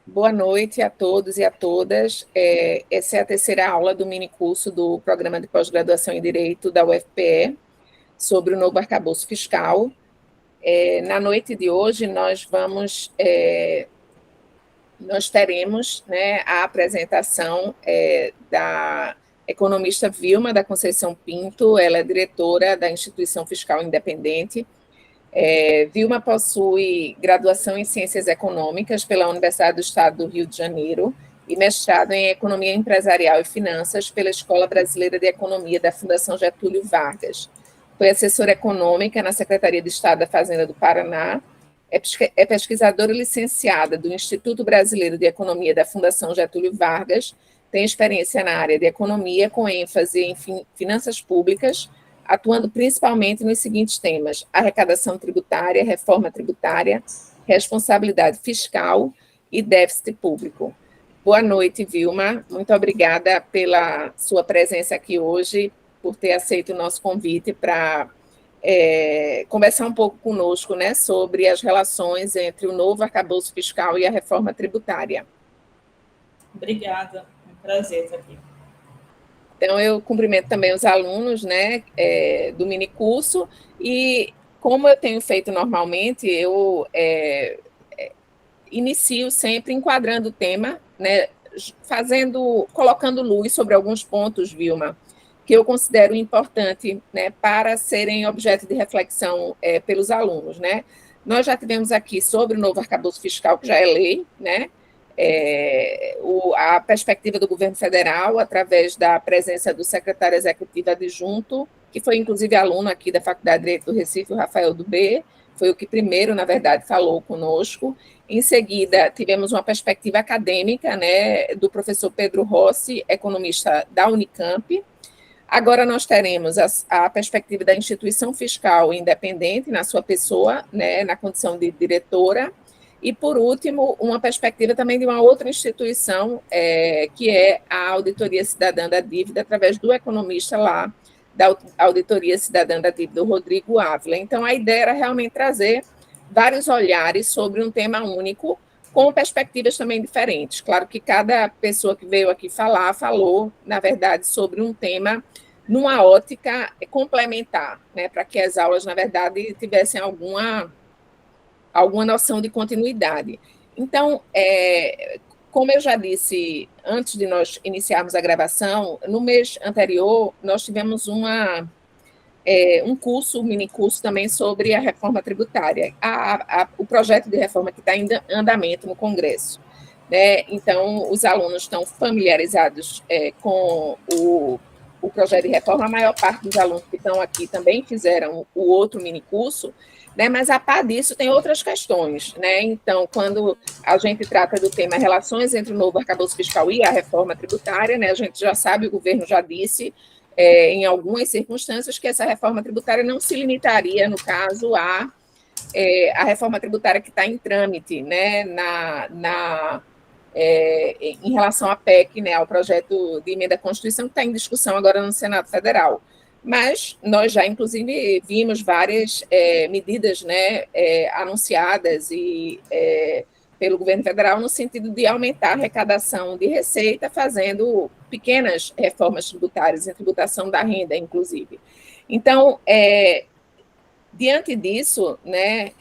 Boa noite a todos e a todas. Essa é a terceira aula do minicurso do Programa de Pós-Graduação em Direito da UFPE, sobre o novo arcabouço fiscal. Na noite de hoje, nós teremos, né, a apresentação da economista Vilma da Conceição Pinto. Ela é diretora da Instituição Fiscal Independente. Vilma possui graduação em Ciências Econômicas pela Universidade do Estado do Rio de Janeiro e mestrado em Economia Empresarial e Finanças pela Escola Brasileira de Economia da Fundação Getúlio Vargas. Foi assessora econômica na Secretaria de Estado da Fazenda do Paraná, é pesquisadora licenciada do Instituto Brasileiro de Economia da Fundação Getúlio Vargas, tem experiência na área de economia, com ênfase em finanças públicas, atuando principalmente nos seguintes temas: arrecadação tributária, reforma tributária, responsabilidade fiscal e déficit público. Boa noite, Vilma. Muito obrigada pela sua presença aqui hoje, por ter aceito o nosso convite para conversar um pouco conosco, né, sobre as relações entre o novo arcabouço fiscal e a reforma tributária. Obrigada, é um prazer estar aqui. Então, eu cumprimento também os alunos, né, do minicurso, e como eu tenho feito normalmente, eu inicio sempre enquadrando o tema, né, colocando luz sobre alguns pontos, Vilma, que eu considero importante, né, para serem objeto de reflexão pelos alunos, né. Nós já tivemos aqui sobre o novo arcabouço fiscal, que já é lei, né, a perspectiva do governo federal, através da presença do secretário executivo adjunto, que foi inclusive aluno aqui da Faculdade de Direito do Recife, o Rafael Dubé, foi o que primeiro, na verdade, falou conosco. Em seguida, tivemos uma perspectiva acadêmica, né, do professor Pedro Rossi, economista da Unicamp. Agora nós teremos a perspectiva da instituição fiscal independente, na sua pessoa, né, na condição de diretora. E, por último, uma perspectiva também de uma outra instituição, que é a Auditoria Cidadã da Dívida, através do economista lá da Auditoria Cidadã da Dívida, o Rodrigo Ávila. Então, a ideia era realmente trazer vários olhares sobre um tema único, com perspectivas também diferentes. Claro que cada pessoa que veio aqui falar, falou, na verdade, sobre um tema numa ótica complementar, né, para que as aulas, na verdade, tivessem alguma noção de continuidade. Então, como eu já disse antes de nós iniciarmos a gravação, no mês anterior nós tivemos um curso, um minicurso também sobre a reforma tributária, o projeto de reforma que está em andamento no Congresso, né? Então, os alunos estão familiarizados com o projeto de reforma. A maior parte dos alunos que estão aqui também fizeram o outro minicurso, né? Mas, a par disso, tem outras questões, né? Então, quando a gente trata do tema relações entre o novo arcabouço fiscal e a reforma tributária, né, a gente já sabe, o governo já disse, em algumas circunstâncias, que essa reforma tributária não se limitaria, no caso, a reforma tributária que está em trâmite, né, em relação à PEC, né, ao projeto de emenda à Constituição, que está em discussão agora no Senado Federal. Mas nós já, inclusive, vimos várias medidas, né, anunciadas pelo governo federal no sentido de aumentar a arrecadação de receita, fazendo pequenas reformas tributárias, em tributação da renda, inclusive. Então, diante disso, né,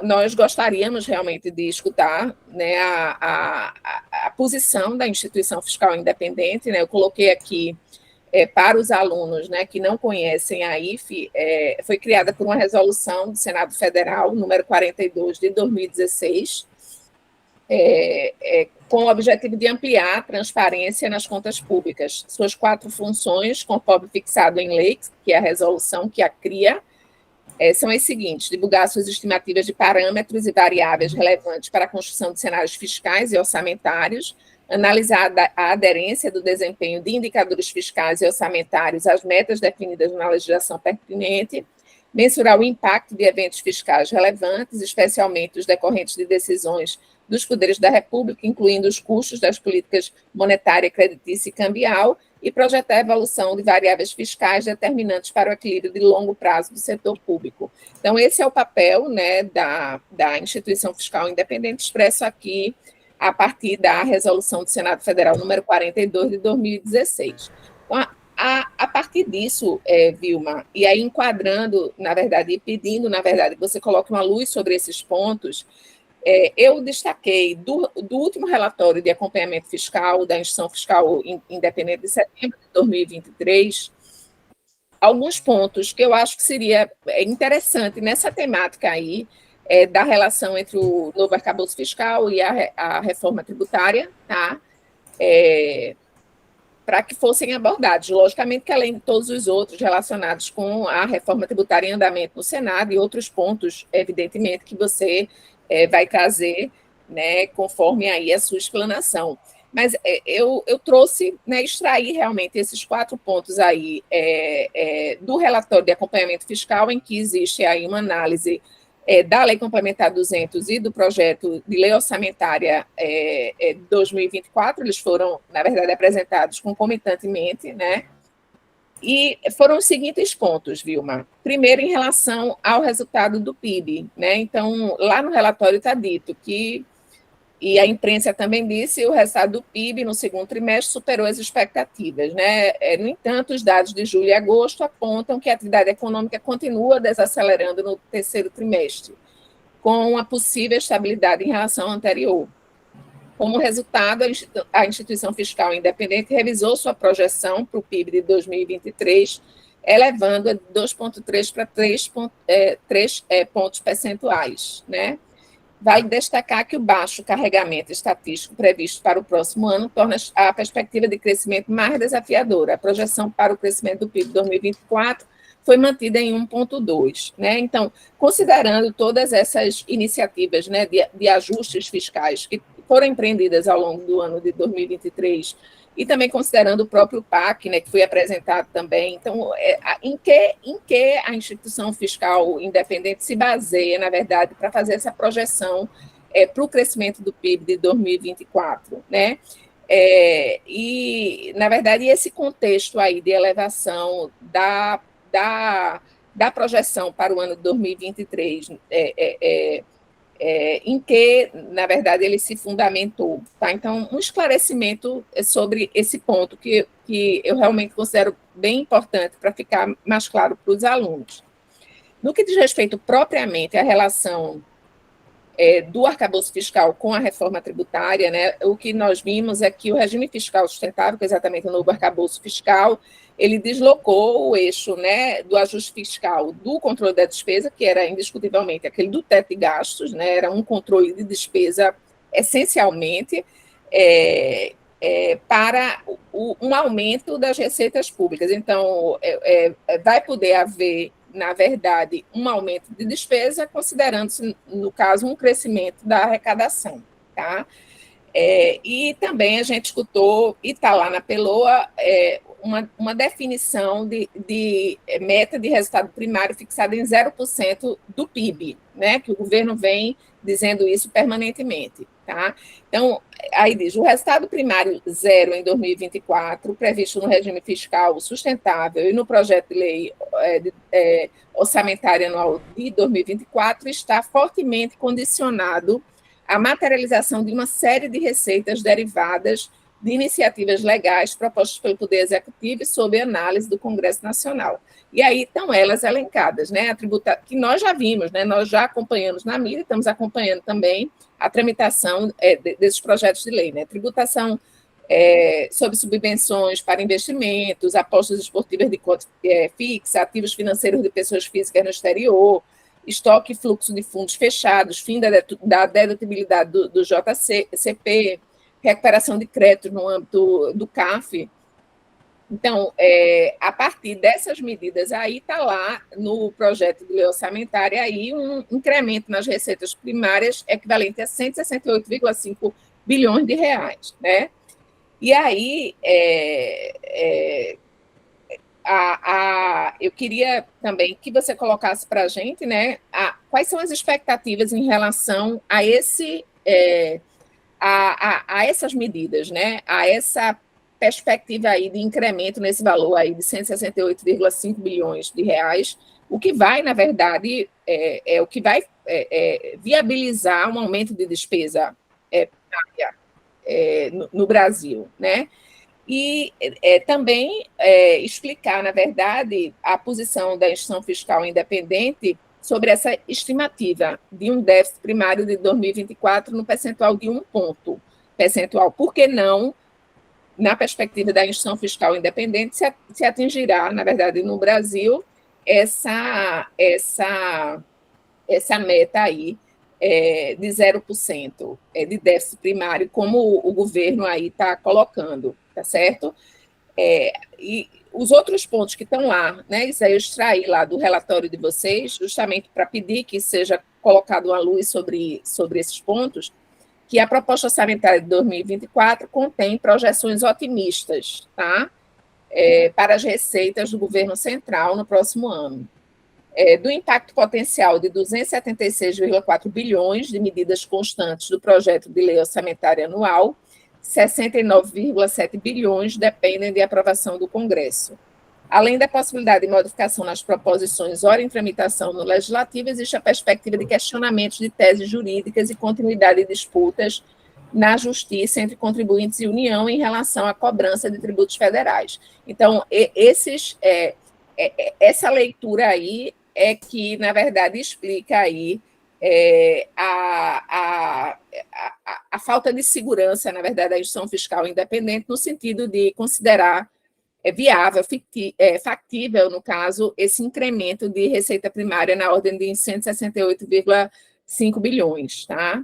nós gostaríamos realmente de escutar, né, a posição da instituição fiscal independente, né. Eu coloquei aqui para os alunos, né, que não conhecem a IFE, foi criada por uma resolução do Senado Federal, número 42, de 2016, com o objetivo de ampliar a transparência nas contas públicas. Suas 4 funções, conforme fixado em lei, que é a resolução que a cria, são as seguintes: divulgar suas estimativas de parâmetros e variáveis relevantes para a construção de cenários fiscais e orçamentários, analisar a aderência do desempenho de indicadores fiscais e orçamentários às metas definidas na legislação pertinente, mensurar o impacto de eventos fiscais relevantes, especialmente os decorrentes de decisões dos poderes da República, incluindo os custos das políticas monetária, creditícia e cambial, e projetar a evolução de variáveis fiscais determinantes para o equilíbrio de longo prazo do setor público. Então, esse é o papel, né, da instituição fiscal independente, expresso aqui a partir da resolução do Senado Federal número 42 de 2016. Então, a partir disso, Vilma, e aí enquadrando, na verdade, e pedindo, na verdade, que você coloque uma luz sobre esses pontos, eu destaquei do último relatório de acompanhamento fiscal da Instituição Fiscal Independente de setembro de 2023, alguns pontos que eu acho que seria interessante nessa temática aí, da relação entre o novo arcabouço fiscal e a reforma tributária, tá? Para que fossem abordados. Logicamente que, além de todos os outros relacionados com a reforma tributária em andamento no Senado e outros pontos, evidentemente, que você vai trazer, né, conforme aí a sua explanação. Mas eu trouxe, né, extrair realmente esses 4 pontos aí do relatório de acompanhamento fiscal, em que existe aí uma análise da Lei Complementar 200 e do projeto de lei orçamentária 2024, eles foram, na verdade, apresentados concomitantemente, né? E foram os seguintes pontos, Vilma. Primeiro, em relação ao resultado do PIB, né? Então, lá no relatório está dito que, e a imprensa também disse, o resultado do PIB no segundo trimestre superou as expectativas, né? No entanto, os dados de julho e agosto apontam que a atividade econômica continua desacelerando no terceiro trimestre, com uma possível estabilidade em relação ao anterior. Como resultado, a instituição fiscal independente revisou sua projeção para o PIB de 2023, elevando a 2,3 para 3 pontos percentuais, né? Vale destacar que o baixo carregamento estatístico previsto para o próximo ano torna a perspectiva de crescimento mais desafiadora. A projeção para o crescimento do PIB de 2024 foi mantida em 1,2, né? Então, considerando todas essas iniciativas, né, de ajustes fiscais que foram empreendidas ao longo do ano de 2023, e também considerando o próprio PAC, né, que foi apresentado também. Então, em que a instituição fiscal independente se baseia, na verdade, para fazer essa projeção para o crescimento do PIB de 2024, né? E, na verdade, esse contexto aí de elevação da projeção para o ano de 2023 em que, na verdade, ele se fundamentou. Tá? Então, um esclarecimento sobre esse ponto que eu realmente considero bem importante para ficar mais claro para os alunos. No que diz respeito propriamente à relação do arcabouço fiscal com a reforma tributária, né, o que nós vimos é que o regime fiscal sustentável, que é exatamente o novo arcabouço fiscal, ele deslocou o eixo, né, do ajuste fiscal do controle da despesa, que era indiscutivelmente aquele do teto de gastos, né, era um controle de despesa essencialmente para um aumento das receitas públicas. Então, vai poder haver, na verdade, um aumento de despesa, considerando-se, no caso, um crescimento da arrecadação, tá? E também a gente escutou, e está lá na PELOA, uma definição de meta de resultado primário fixada em 0% do PIB, né? Que o governo vem dizendo isso permanentemente, tá? Então, aí diz, o resultado primário zero em 2024, previsto no regime fiscal sustentável e no projeto de lei orçamentária anual de 2024, está fortemente condicionado à materialização de uma série de receitas derivadas de iniciativas legais propostas pelo Poder Executivo e sob análise do Congresso Nacional. E aí estão elas elencadas, né? Que nós já vimos, né? Nós já acompanhamos na mídia, estamos acompanhando também a tramitação desses projetos de lei, né? Tributação sobre subvenções para investimentos, apostas esportivas de cota fixa, ativos financeiros de pessoas físicas no exterior, estoque e fluxo de fundos fechados, fim da dedutibilidade do JCP, recuperação de crédito no âmbito do CAF. Então, a partir dessas medidas aí, está lá no projeto de lei orçamentária aí um incremento nas receitas primárias equivalente a 168,5 bilhões de reais, né? E aí, eu queria também que você colocasse para a gente, né, quais são as expectativas em relação a essas medidas, né, a essa perspectiva aí de incremento nesse valor aí de 168,5 bilhões de reais, o que vai, na verdade, o que vai viabilizar um aumento de despesa primária no Brasil, né? E também explicar, na verdade, a posição da instituição fiscal independente sobre essa estimativa de um déficit primário de 2024 no percentual de 1 ponto percentual. Por que não, na perspectiva da instituição fiscal independente, se atingirá, na verdade, no Brasil, essa meta aí de 0% de déficit primário, como o governo aí está colocando, tá certo? E os outros pontos que estão lá, né, isso aí eu extraí lá do relatório de vocês, justamente para pedir que seja colocado uma luz sobre esses pontos, que a proposta orçamentária de 2024 contém projeções otimistas, tá? Para as receitas do governo central no próximo ano. Do impacto potencial de 276,4 bilhões de medidas constantes do projeto de lei orçamentária anual, 69,7 bilhões dependem de aprovação do Congresso. Além da possibilidade de modificação nas proposições ora em tramitação no Legislativo, existe a perspectiva de questionamentos de teses jurídicas e continuidade de disputas na Justiça entre contribuintes e União em relação à cobrança de tributos federais. Então, essa leitura aí é que, na verdade, explica aí a falta de segurança, na verdade, da instituição fiscal independente, no sentido de considerar viável, factível, no caso, esse incremento de receita primária na ordem de 168,5 bilhões, tá?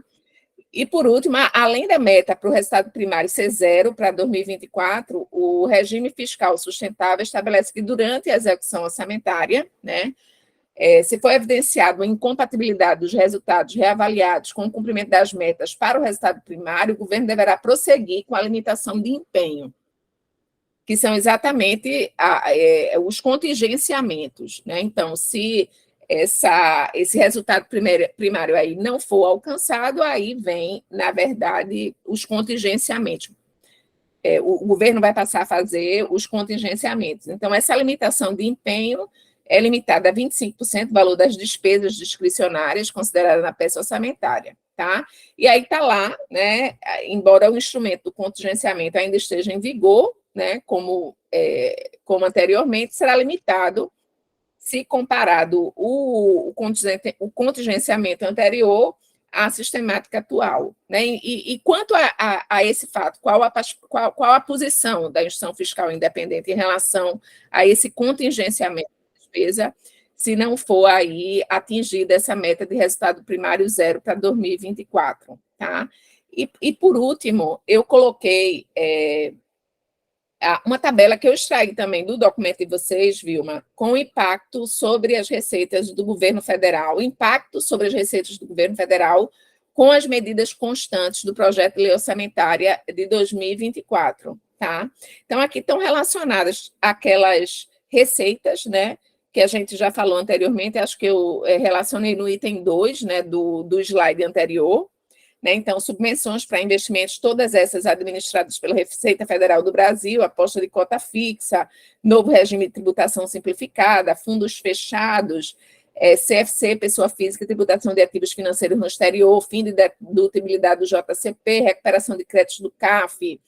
E, por último, além da meta para o resultado primário ser zero para 2024, o regime fiscal sustentável estabelece que, durante a execução orçamentária, né, se for evidenciado a incompatibilidade dos resultados reavaliados com o cumprimento das metas para o resultado primário, o governo deverá prosseguir com a limitação de empenho, que são exatamente os contingenciamentos, né? Então, se esse resultado primário aí não for alcançado, aí vem, na verdade, os contingenciamentos. O governo vai passar a fazer os contingenciamentos. Então, essa limitação de empenho é limitada a 25% do valor das despesas discricionárias consideradas na peça orçamentária, tá? E aí está lá, né? Embora o instrumento do contingenciamento ainda esteja em vigor, né? Como anteriormente, será limitado se comparado o contingenciamento anterior à sistemática atual, né? E quanto a esse fato, qual a posição da instituição fiscal independente em relação a esse contingenciamento de despesa, se não for aí atingida essa meta de resultado primário zero para 2024, tá? E por último, eu coloquei uma tabela que eu extraí também do documento de vocês, Vilma, com o impacto sobre as receitas do governo federal, o impacto sobre as receitas do governo federal com as medidas constantes do projeto de lei orçamentária de 2024, tá? Então, aqui estão relacionadas aquelas receitas, né, que a gente já falou anteriormente, acho que eu relacionei no item 2, né, do slide anterior, né? Então, subvenções para investimentos, todas essas administradas pela Receita Federal do Brasil, aposta de cota fixa, novo regime de tributação simplificada, fundos fechados, CFC, pessoa física, tributação de ativos financeiros no exterior, fim de dedutibilidade do JCP, recuperação de créditos do CAF,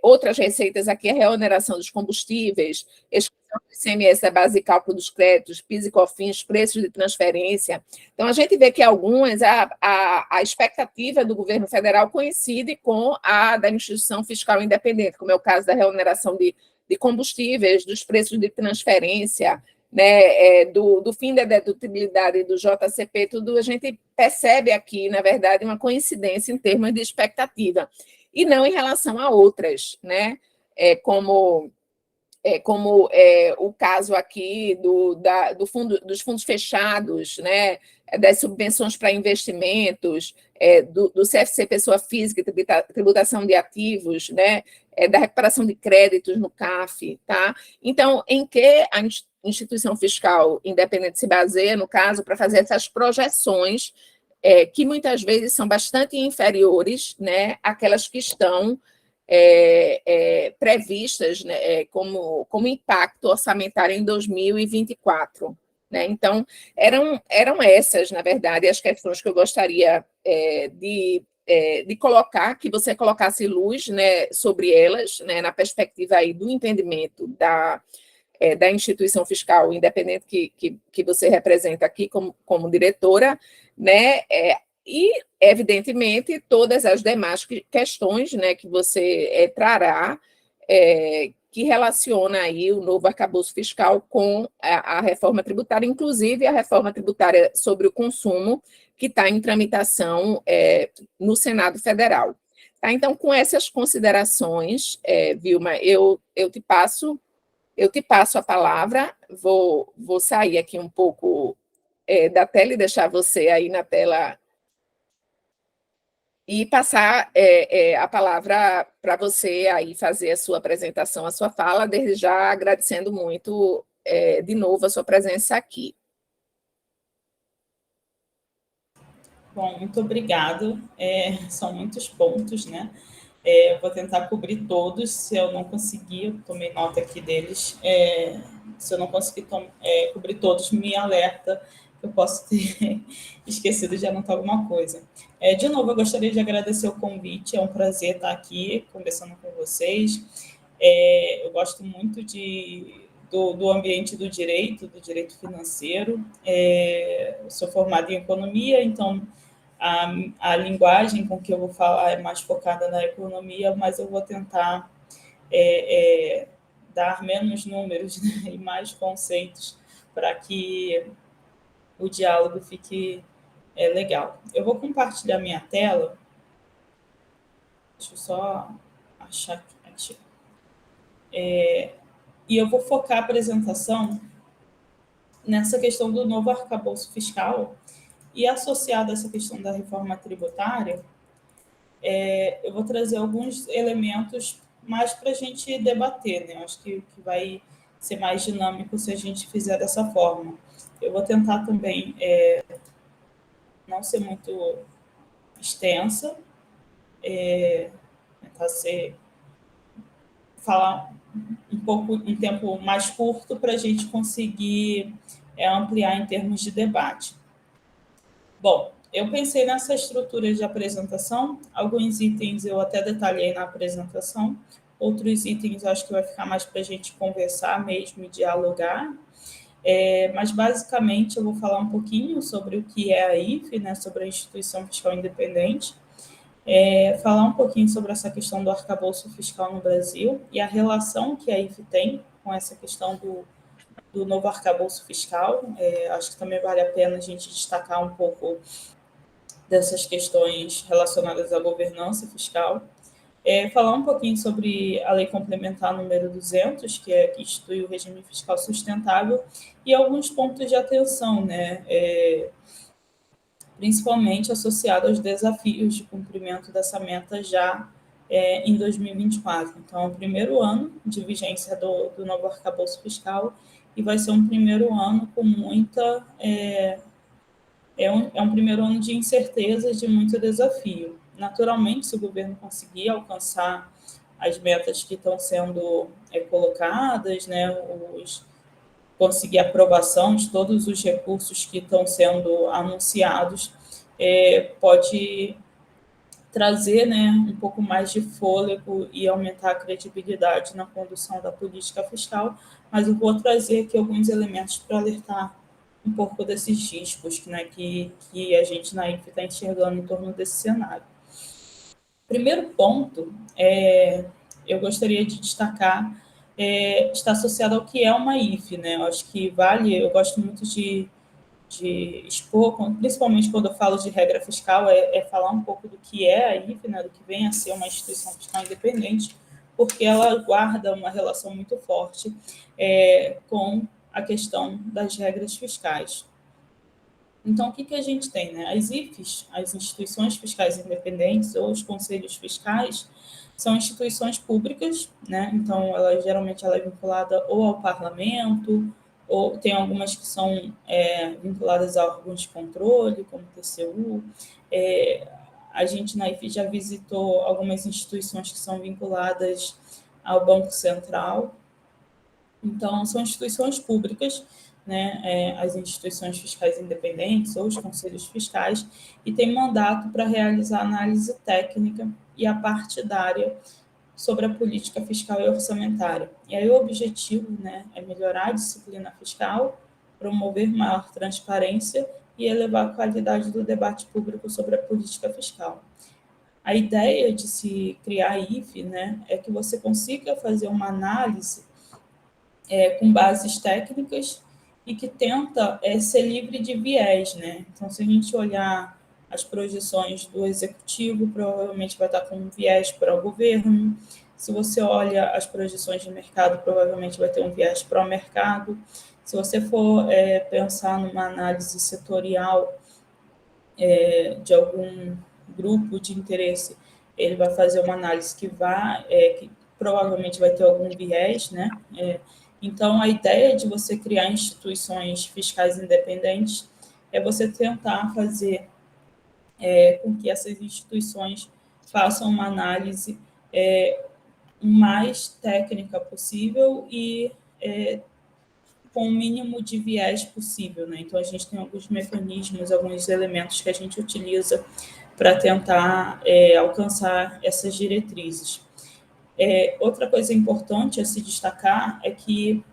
outras receitas aqui, a reoneração dos combustíveis, exclusão do ICMS da base de cálculo dos créditos, PIS e COFINS, preços de transferência. Então, a gente vê que algumas, a expectativa do governo federal coincide com a da instituição fiscal independente, como é o caso da reoneração de combustíveis, dos preços de transferência, né, do fim da dedutibilidade do JCP, tudo a gente percebe aqui, na verdade, uma coincidência em termos de expectativa, e não em relação a outras, né? Como o caso aqui dos fundos fechados, né? Das subvenções para investimentos, do CFC Pessoa Física, tributação de ativos, né? Da recuperação de créditos no CAF, tá? Então, em que a instituição fiscal independente se baseia, no caso, para fazer essas projeções que muitas vezes são bastante inferiores, né, àquelas que estão previstas, né, como impacto orçamentário em 2024. Né? Então, eram essas, na verdade, as questões que eu gostaria de colocar, que você colocasse luz, né, sobre elas, né, na perspectiva aí do entendimento da instituição fiscal independente que você representa aqui como diretora, né, e, evidentemente, todas as demais questões, né, que você trará, que relaciona aí o novo arcabouço fiscal com a reforma tributária, inclusive a reforma tributária sobre o consumo, que está em tramitação no Senado Federal. Tá? Então, com essas considerações, Vilma, eu te passo a palavra, vou sair aqui um pouco da tela e deixar você aí na tela e passar a palavra para você aí fazer a sua apresentação, a sua fala, desde já agradecendo muito de novo a sua presença aqui. Bom, muito obrigado. São muitos pontos, né? Vou tentar cobrir todos. Se eu não conseguir, eu tomei nota aqui deles. Se eu não conseguir cobrir todos, me alerta, que eu posso ter esquecido de anotar alguma coisa. De novo, eu gostaria de agradecer o convite. É um prazer estar aqui conversando com vocês. Eu gosto muito do ambiente do direito financeiro. Sou formada em economia, então a linguagem com que eu vou falar é mais focada na economia, mas eu vou tentar dar menos números, né, e mais conceitos para que o diálogo fique legal. Eu vou compartilhar minha tela. Deixa eu só achar aqui. E eu vou focar a apresentação nessa questão do novo arcabouço fiscal e associado a essa questão da reforma tributária, eu vou trazer alguns elementos mais para a gente debater, né? Acho que vai ser mais dinâmico se a gente fizer dessa forma. Eu vou tentar também não ser muito extensa, tentar falar um tempo mais curto para a gente conseguir ampliar em termos de debate. Bom, eu pensei nessa estrutura de apresentação, alguns itens eu até detalhei na apresentação, outros itens eu acho que vai ficar mais para a gente conversar mesmo e dialogar, mas basicamente eu vou falar um pouquinho sobre o que é a IFE, né, sobre a Instituição Fiscal Independente, falar um pouquinho sobre essa questão do arcabouço fiscal no Brasil e a relação que a IFE tem com essa questão do novo arcabouço fiscal. Acho que também vale a pena a gente destacar um pouco dessas questões relacionadas à governança fiscal. Falar um pouquinho sobre a Lei Complementar número 200, que institui o regime fiscal sustentável, e alguns pontos de atenção, né? Principalmente associado aos desafios de cumprimento dessa meta já em 2024. Então, é o primeiro ano de vigência do novo arcabouço fiscal e vai ser um primeiro ano com muita... É um primeiro ano de incertezas, de muito desafio. Naturalmente, se o governo conseguir alcançar as metas que estão sendo colocadas, né, conseguir aprovação de todos os recursos que estão sendo anunciados, pode trazer, né, um pouco mais de fôlego e aumentar a credibilidade na condução da política fiscal, mas eu vou trazer aqui alguns elementos para alertar um pouco desses riscos, né, que a gente na IFE está enxergando em torno desse cenário. Primeiro ponto, eu gostaria de destacar, está associado ao que é uma IFE, né? Eu acho que eu gosto muito de expor, principalmente quando eu falo de regra fiscal, falar um pouco do que é a IFE, né, do que vem a ser uma instituição fiscal independente, porque ela guarda uma relação muito forte com a questão das regras fiscais. Então, o que a gente tem? Né? As IFES, as instituições fiscais independentes, ou os conselhos fiscais, são instituições públicas, né? Então, geralmente ela é vinculada ou ao parlamento, ou tem algumas que são vinculadas a órgãos de controle, como o TCU. A gente na IFE já visitou algumas instituições que são vinculadas ao Banco Central. Então, são instituições públicas, né, as instituições fiscais independentes ou os conselhos fiscais, e tem mandato para realizar análise técnica e a partidária sobre a política fiscal e orçamentária. E aí o objetivo, né, é melhorar a disciplina fiscal, promover maior transparência e elevar a qualidade do debate público sobre a política fiscal. A ideia de se criar a IFE, né, é que você consiga fazer uma análise com bases técnicas e que tenta ser livre de viés, né? Então, se a gente olhar as projeções do executivo, provavelmente vai estar com um viés para o governo. Se você olha as projeções de mercado, provavelmente vai ter um viés para o mercado. Se você for pensar numa análise setorial de algum grupo de interesse, ele vai fazer uma análise que provavelmente vai ter algum viés, né? Então, a ideia de você criar instituições fiscais independentes é você tentar fazer com que essas instituições façam uma análise mais técnica possível e com o mínimo de viés possível, né? Então, a gente tem alguns mecanismos, alguns elementos que a gente utiliza para tentar alcançar essas diretrizes. Outra coisa importante a se destacar é que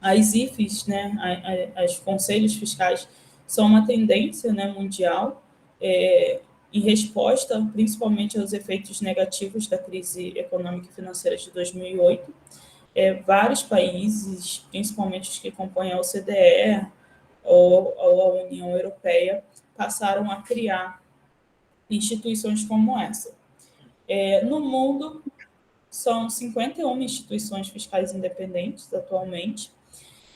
as IFES, né, as conselhos fiscais, são uma tendência, né, mundial, em resposta principalmente aos efeitos negativos da crise econômica e financeira de 2008. Vários países, principalmente os que compõem a OCDE ou a União Europeia, passaram a criar instituições como essa. No mundo, são 51 instituições fiscais independentes atualmente.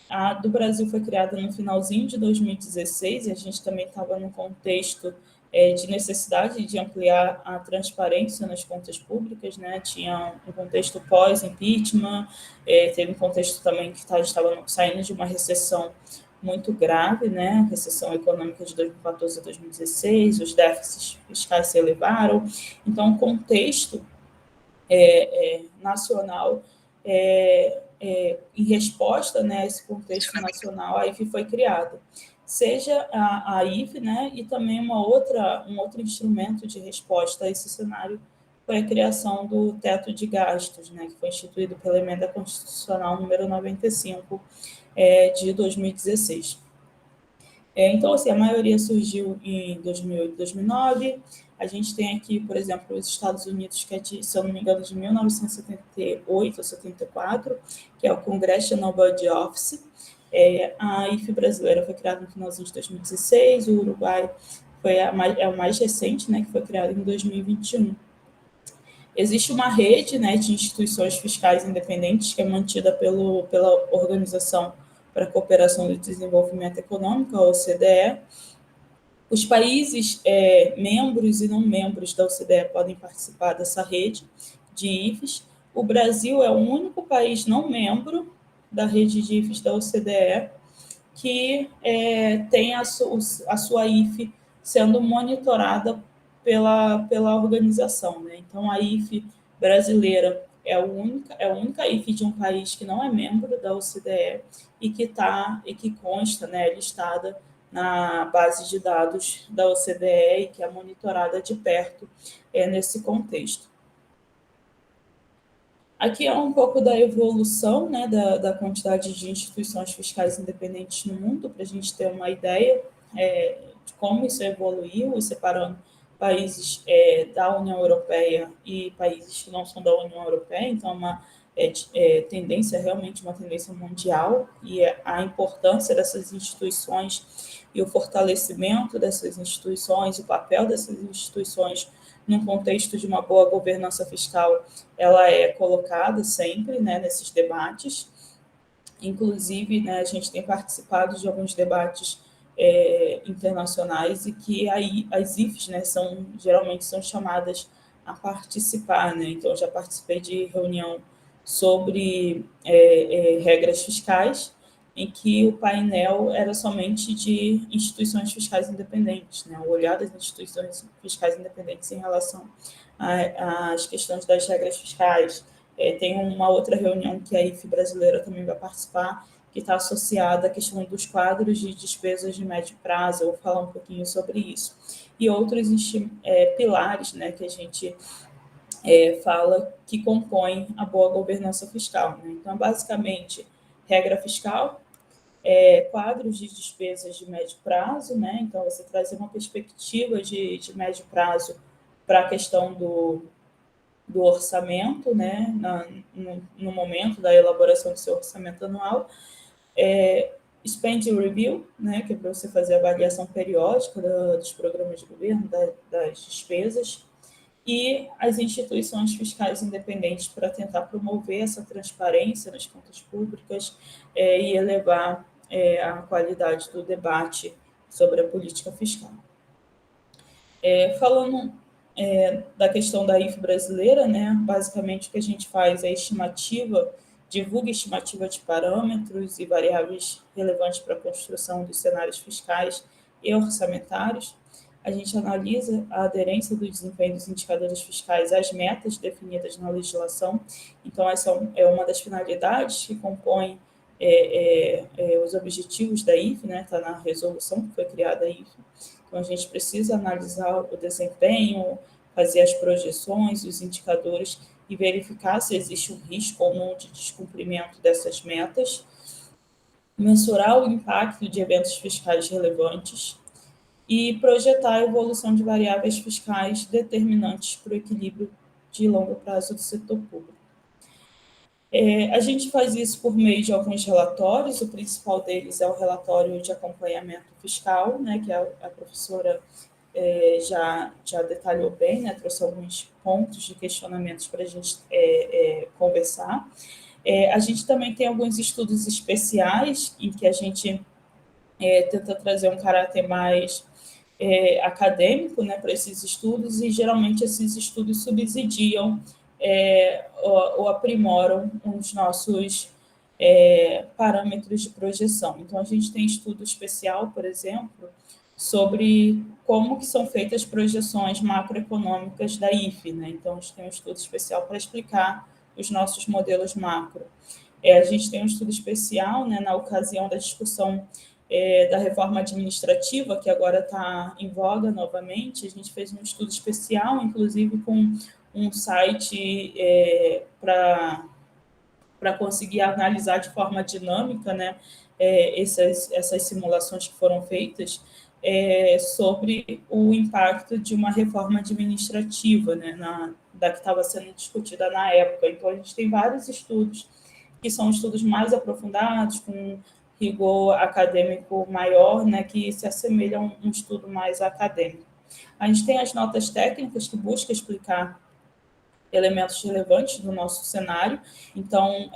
A do Brasil foi criada no finalzinho de 2016 e a gente também estava num contexto de necessidade de ampliar a transparência nas contas públicas, né? Tinha um contexto pós-impeachment, teve um contexto também que estava saindo de uma recessão muito grave, né? A recessão econômica de 2014 a 2016, os déficits fiscais se elevaram. Então, o contexto nacional em resposta, né, a esse contexto nacional, a IFE foi criada. Seja a IFE, né, e também um outro instrumento de resposta a esse cenário foi a criação do teto de gastos, né, que foi instituído pela Emenda Constitucional número 95 de 2016. Então, assim, a maioria surgiu em 2008, 2009. A gente tem aqui, por exemplo, os Estados Unidos, que é, se eu não me engano, de 1978 ou 74, que é o Congressional Budget Office. A IFE brasileira foi criada no finalzinho de 2016, o Uruguai é o mais recente, né, que foi criado em 2021. Existe uma rede, né, de instituições fiscais independentes que é mantida pela Organização para a Cooperação e Desenvolvimento Econômico, a OCDE. Os países membros e não membros da OCDE podem participar dessa rede de IFES. O Brasil é o único país não membro da rede de IFES da OCDE que tem a sua IFE sendo monitorada pela organização, né? Então, a IFE brasileira é a única IFE de um país que não é membro da OCDE e que consta, né, listada na base de dados da OCDE e que é monitorada de perto nesse contexto. Aqui é um pouco da evolução, né, da quantidade de instituições fiscais independentes no mundo, para a gente ter uma ideia de como isso evoluiu, separando países da União Europeia e países que não são da União Europeia. Então, uma tendência, realmente uma tendência mundial, e a importância dessas instituições e o fortalecimento dessas instituições, o papel dessas instituições num contexto de uma boa governança fiscal, ela é colocada sempre, né, nesses debates. Inclusive, né, a gente tem participado de alguns debates internacionais e que aí as IFES, né, geralmente são chamadas a participar, né? Então, já participei de reunião sobre regras fiscais em que o painel era somente de instituições fiscais independentes, né? O olhar das instituições fiscais independentes em relação às questões das regras fiscais. Tem uma outra reunião que a IFE brasileira também vai participar, que está associada à questão dos quadros de despesas de médio prazo. Eu vou falar um pouquinho sobre isso. E outros pilares, né, que a gente fala que compõem a boa governança fiscal, né? Então, basicamente, regra fiscal, quadros de despesas de médio prazo, né? Então, você trazer uma perspectiva de médio prazo para a questão do orçamento, né? No momento da elaboração do seu orçamento anual. Spending Review, né? Que é para você fazer a avaliação periódica dos programas de governo, das despesas, e as instituições fiscais independentes para tentar promover essa transparência nas contas públicas e elevar a qualidade do debate sobre a política fiscal. Falando da questão da IFE brasileira, né, basicamente o que a gente faz é divulga estimativa de parâmetros e variáveis relevantes para a construção dos cenários fiscais e orçamentários. A gente analisa a aderência do desempenho dos indicadores fiscais às metas definidas na legislação. Então, essa é uma das finalidades que compõem os objetivos da IFE, né? Está na resolução que foi criada a IFE. Então, a gente precisa analisar o desempenho, fazer as projeções, os indicadores e verificar se existe um risco ou não de descumprimento dessas metas, mensurar o impacto de eventos fiscais relevantes e projetar a evolução de variáveis fiscais determinantes para o equilíbrio de longo prazo do setor público. A gente faz isso por meio de alguns relatórios, o principal deles é o relatório de acompanhamento fiscal, né, que a professora já detalhou bem, né, trouxe alguns pontos de questionamentos para a gente conversar. A gente também tem alguns estudos especiais em que a gente tenta trazer um caráter mais acadêmico, né, para esses estudos, e geralmente esses estudos subsidiam ou aprimoram os nossos parâmetros de projeção. Então, a gente tem estudo especial, por exemplo, sobre como que são feitas as projeções macroeconômicas da IFE, né? Então, a gente tem um estudo especial para explicar os nossos modelos macro. A gente tem um estudo especial, né, na ocasião da discussão da reforma administrativa, que agora está em voga novamente. A gente fez um estudo especial, inclusive com um site para conseguir analisar de forma dinâmica, né, essas simulações que foram feitas sobre o impacto de uma reforma administrativa, né, da que estava sendo discutida na época. Então, a gente tem vários estudos que são estudos mais aprofundados, com rigor acadêmico maior, né, que se assemelham a um estudo mais acadêmico. A gente tem as notas técnicas que buscam explicar elementos relevantes do nosso cenário. Então,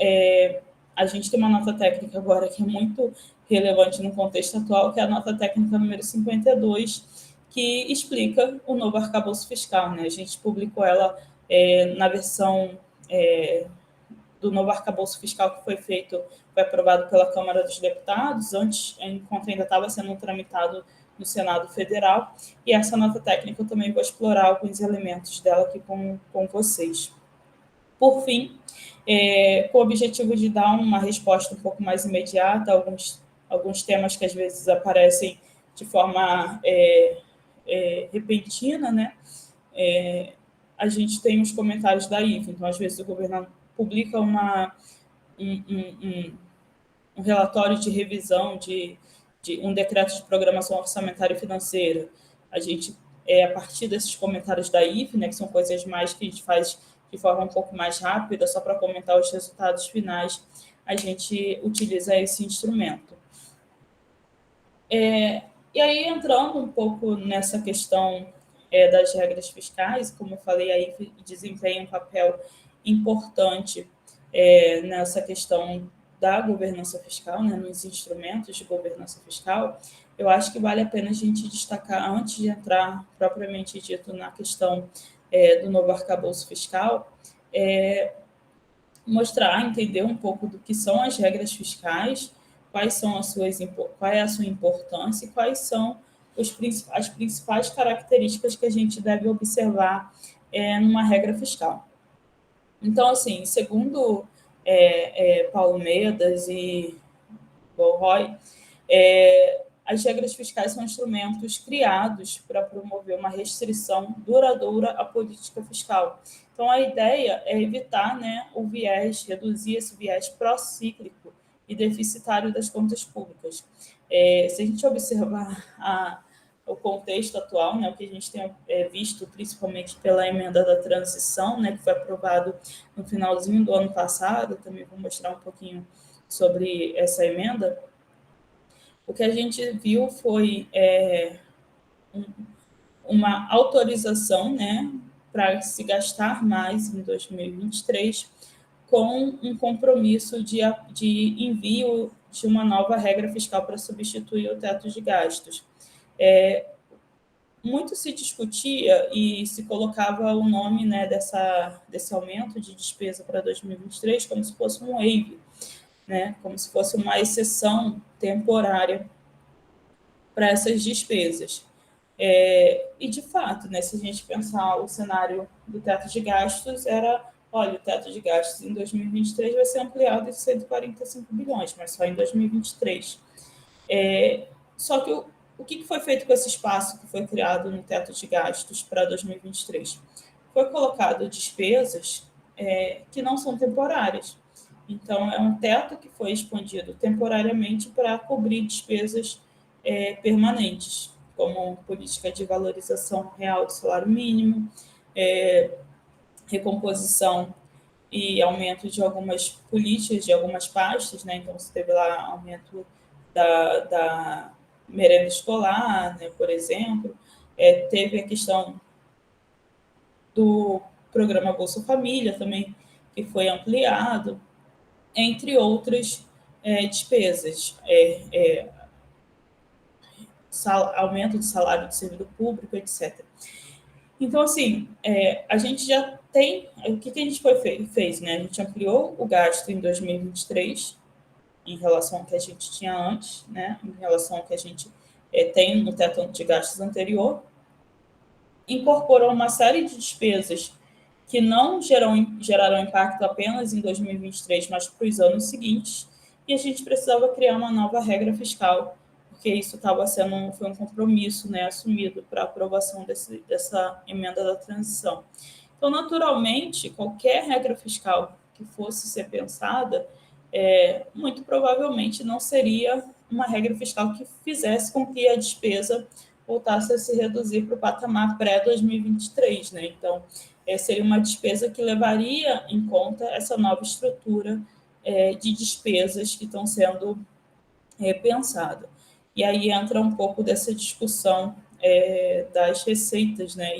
a gente tem uma nota técnica agora que é muito relevante no contexto atual, que é a nota técnica número 52, que explica o novo arcabouço fiscal, né? A gente publicou ela na versão do novo arcabouço fiscal que foi aprovado pela Câmara dos Deputados, enquanto ainda estava sendo tramitado no Senado Federal, e essa nota técnica eu também vou explorar alguns elementos dela aqui com vocês. Por fim, com o objetivo de dar uma resposta um pouco mais imediata a alguns temas que às vezes aparecem de forma repentina, né? A gente tem os comentários da IFE, então às vezes o governo publica um relatório de revisão de um decreto de programação orçamentária e financeira. A gente, a partir desses comentários da IFE, né, que são coisas mais que a gente faz de forma um pouco mais rápida, só para comentar os resultados finais, a gente utiliza esse instrumento. E aí, entrando um pouco nessa questão das regras fiscais, como eu falei, a IFE desempenha um papel importante nessa questão da governança fiscal, né, nos instrumentos de governança fiscal. Eu acho que vale a pena a gente destacar, antes de entrar propriamente dito na questão do novo arcabouço fiscal, mostrar, entender um pouco do que são as regras fiscais, qual é a sua importância e quais são as principais características que a gente deve observar numa regra fiscal. Então, assim, segundo Paulo Medas e Goldroy, as regras fiscais são instrumentos criados para promover uma restrição duradoura à política fiscal. Então, a ideia é evitar, né, o viés, reduzir esse viés procíclico e deficitário das contas públicas. Se a gente observar o contexto atual, né, o que a gente tem visto, principalmente pela emenda da transição, né, que foi aprovado no finalzinho do ano passado, também vou mostrar um pouquinho sobre essa emenda. O que a gente viu foi uma autorização, né, para se gastar mais em 2023, com um compromisso de envio de uma nova regra fiscal para substituir o teto de gastos. Muito se discutia e se colocava o nome, né, desse aumento de despesa para 2023 como se fosse um waiver, né, como se fosse uma exceção temporária para essas despesas. E, de fato, né, se a gente pensar o cenário do teto de gastos, olha, o teto de gastos em 2023 vai ser ampliado em 145 bilhões, mas só em 2023. Só que o que foi feito com esse espaço que foi criado no teto de gastos para 2023? Foi colocado despesas que não são temporárias. Então, é um teto que foi expandido temporariamente para cobrir despesas permanentes, como política de valorização real do salário mínimo, recomposição e aumento de algumas políticas, de algumas pastas, né? Então, você teve lá aumento da merenda escolar, né, por exemplo, teve a questão do programa Bolsa Família também, que foi ampliado, entre outras despesas, aumento do salário do servidor público, etc. Então, assim, a gente já tem... O que a gente fez, né? A gente ampliou o gasto em 2023, em relação ao que a gente tinha antes, né? Em relação ao que a gente tem no teto de gastos anterior, incorporou uma série de despesas que não geraram impacto apenas em 2023, mas para os anos seguintes, e a gente precisava criar uma nova regra fiscal, porque isso foi um compromisso, né, assumido para a aprovação dessa emenda da transição. Então, naturalmente, qualquer regra fiscal que fosse ser pensada, muito provavelmente não seria uma regra fiscal que fizesse com que a despesa voltasse a se reduzir para o patamar pré-2023, né? Então, seria uma despesa que levaria em conta essa nova estrutura de despesas que estão sendo pensadas. E aí entra um pouco dessa discussão das receitas, né?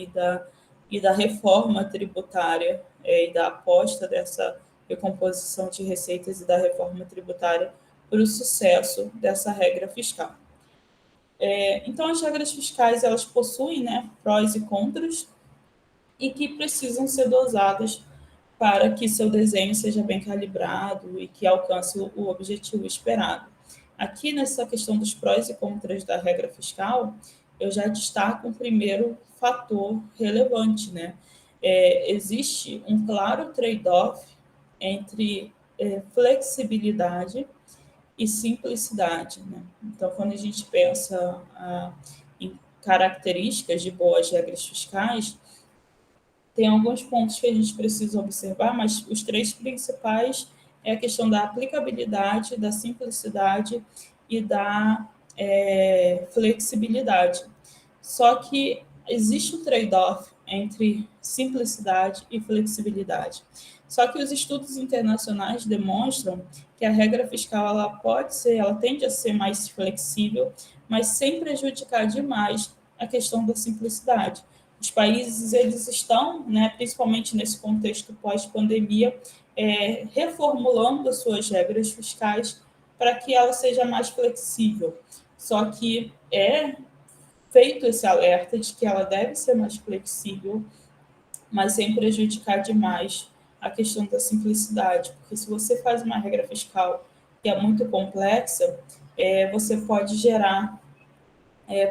E da reforma tributária e da aposta dessa recomposição de receitas e da reforma tributária para o sucesso dessa regra fiscal. Então, as regras fiscais, elas possuem, né, prós e contras, e que precisam ser dosadas para que seu desenho seja bem calibrado e que alcance o objetivo esperado. Aqui, nessa questão dos prós e contras da regra fiscal, eu já destaco um primeiro fator relevante, né? Existe um claro trade-off entre flexibilidade e simplicidade, né? Então, quando a gente pensa em características de boas regras fiscais, tem alguns pontos que a gente precisa observar, mas os três principais é a questão da aplicabilidade, da simplicidade e da flexibilidade. Só que existe um trade-off entre simplicidade e flexibilidade. Só que os estudos internacionais demonstram que a regra fiscal ela tende a ser mais flexível, mas sem prejudicar demais a questão da simplicidade. Os países eles estão, né, principalmente nesse contexto pós-pandemia, reformulando as suas regras fiscais para que ela seja mais flexível. Só que feito esse alerta de que ela deve ser mais flexível, mas sem prejudicar demais a questão da simplicidade, porque se você faz uma regra fiscal que é muito complexa, você pode gerar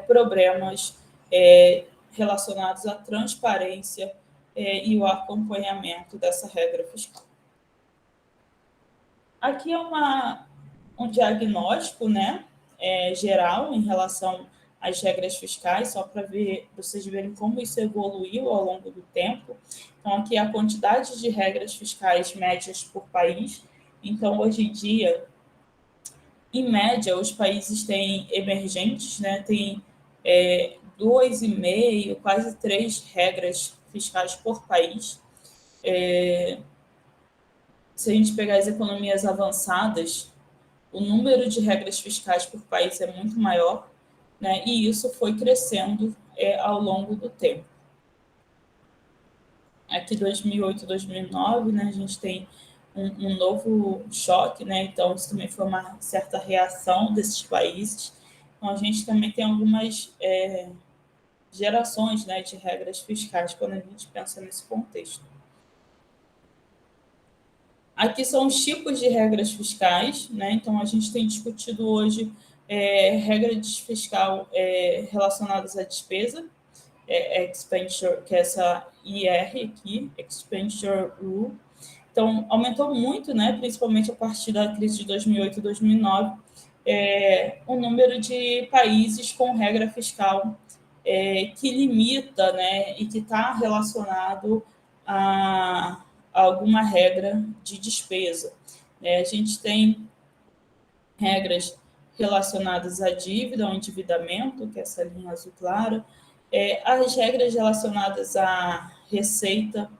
problemas relacionados à transparência e o acompanhamento dessa regra fiscal. Aqui é um diagnóstico, né, geral em relação às regras fiscais, só para vocês verem como isso evoluiu ao longo do tempo. Então, aqui é a quantidade de regras fiscais médias por país. Então, hoje em dia, em média, os países têm emergentes, né, tem 2,5, quase 3 regras fiscais por país. Se a gente pegar as economias avançadas, o número de regras fiscais por país é muito maior, né? E isso foi crescendo ao longo do tempo. Aqui 2008, 2009, né, a gente tem um novo choque, né? Então isso também foi uma certa reação desses países. Então a gente também tem algumas gerações, né, de regras fiscais quando a gente pensa nesse contexto. Aqui são os tipos de regras fiscais, né? Então a gente tem discutido hoje regras fiscal relacionadas à despesa, expenditure, que é essa IR aqui, expenditure rule. Então aumentou muito, né? Principalmente a partir da crise de 2008 e 2009, o número de países com regra fiscal que limita, né? E que está relacionado a alguma regra de despesa. A gente tem regras relacionadas à dívida, ao endividamento, que é essa linha azul clara, as regras relacionadas à receita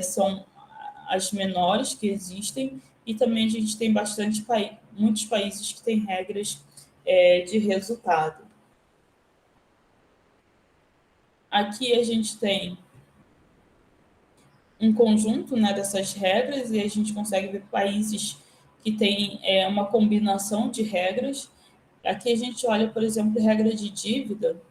são as menores que existem, e também a gente tem muitos países que têm regras de resultado. Aqui a gente tem um conjunto, né, dessas regras, e a gente consegue ver países que têm uma combinação de regras. Aqui a gente olha, por exemplo, regra de dívida,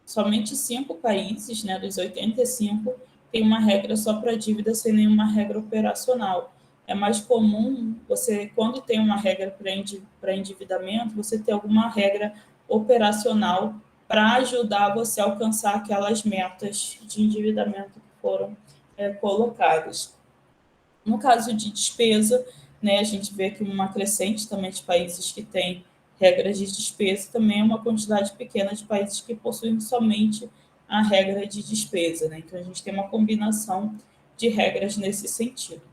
somente 5 países, né, dos 85, tem uma regra só para dívida sem nenhuma regra operacional. É mais comum você, quando tem uma regra para endividamento, você ter alguma regra operacional para ajudar você a alcançar aquelas metas de endividamento que foram colocadas. No caso de despesa, né, a gente vê que uma crescente também de países que têm regras de despesa, também é uma quantidade pequena de países que possuem somente a regra de despesa, né? Então, a gente tem uma combinação de regras nesse sentido.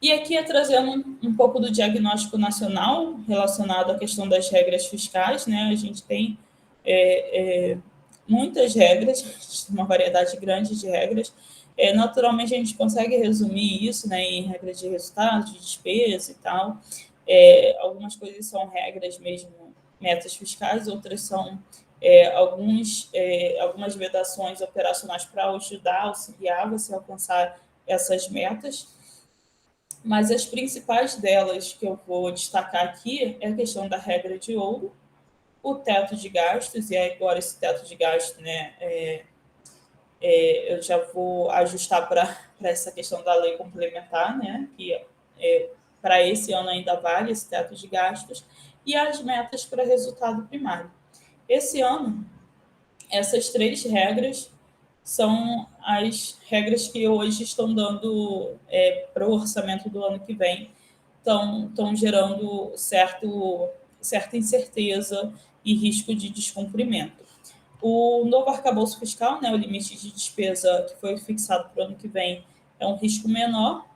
E aqui trazendo um pouco do diagnóstico nacional relacionado à questão das regras fiscais, né? A gente tem muitas regras, uma variedade grande de regras. Naturalmente, a gente consegue resumir isso, né, em regras de resultado, de despesa e tal. Algumas coisas são regras mesmo, metas fiscais, outras são algumas vedações operacionais para ajudar, auxiliar você a alcançar essas metas. Mas as principais delas que eu vou destacar aqui é a questão da regra de ouro, o teto de gastos, e agora esse teto de gastos, né, eu já vou ajustar para essa questão da lei complementar, né, que para esse ano ainda vale esse teto de gastos, e as metas para resultado primário. Esse ano, essas 3 regras são as regras que hoje estão dando para o orçamento do ano que vem, estão gerando certa incerteza e risco de descumprimento. O novo arcabouço fiscal, né, o limite de despesa que foi fixado para o ano que vem, é um risco menor.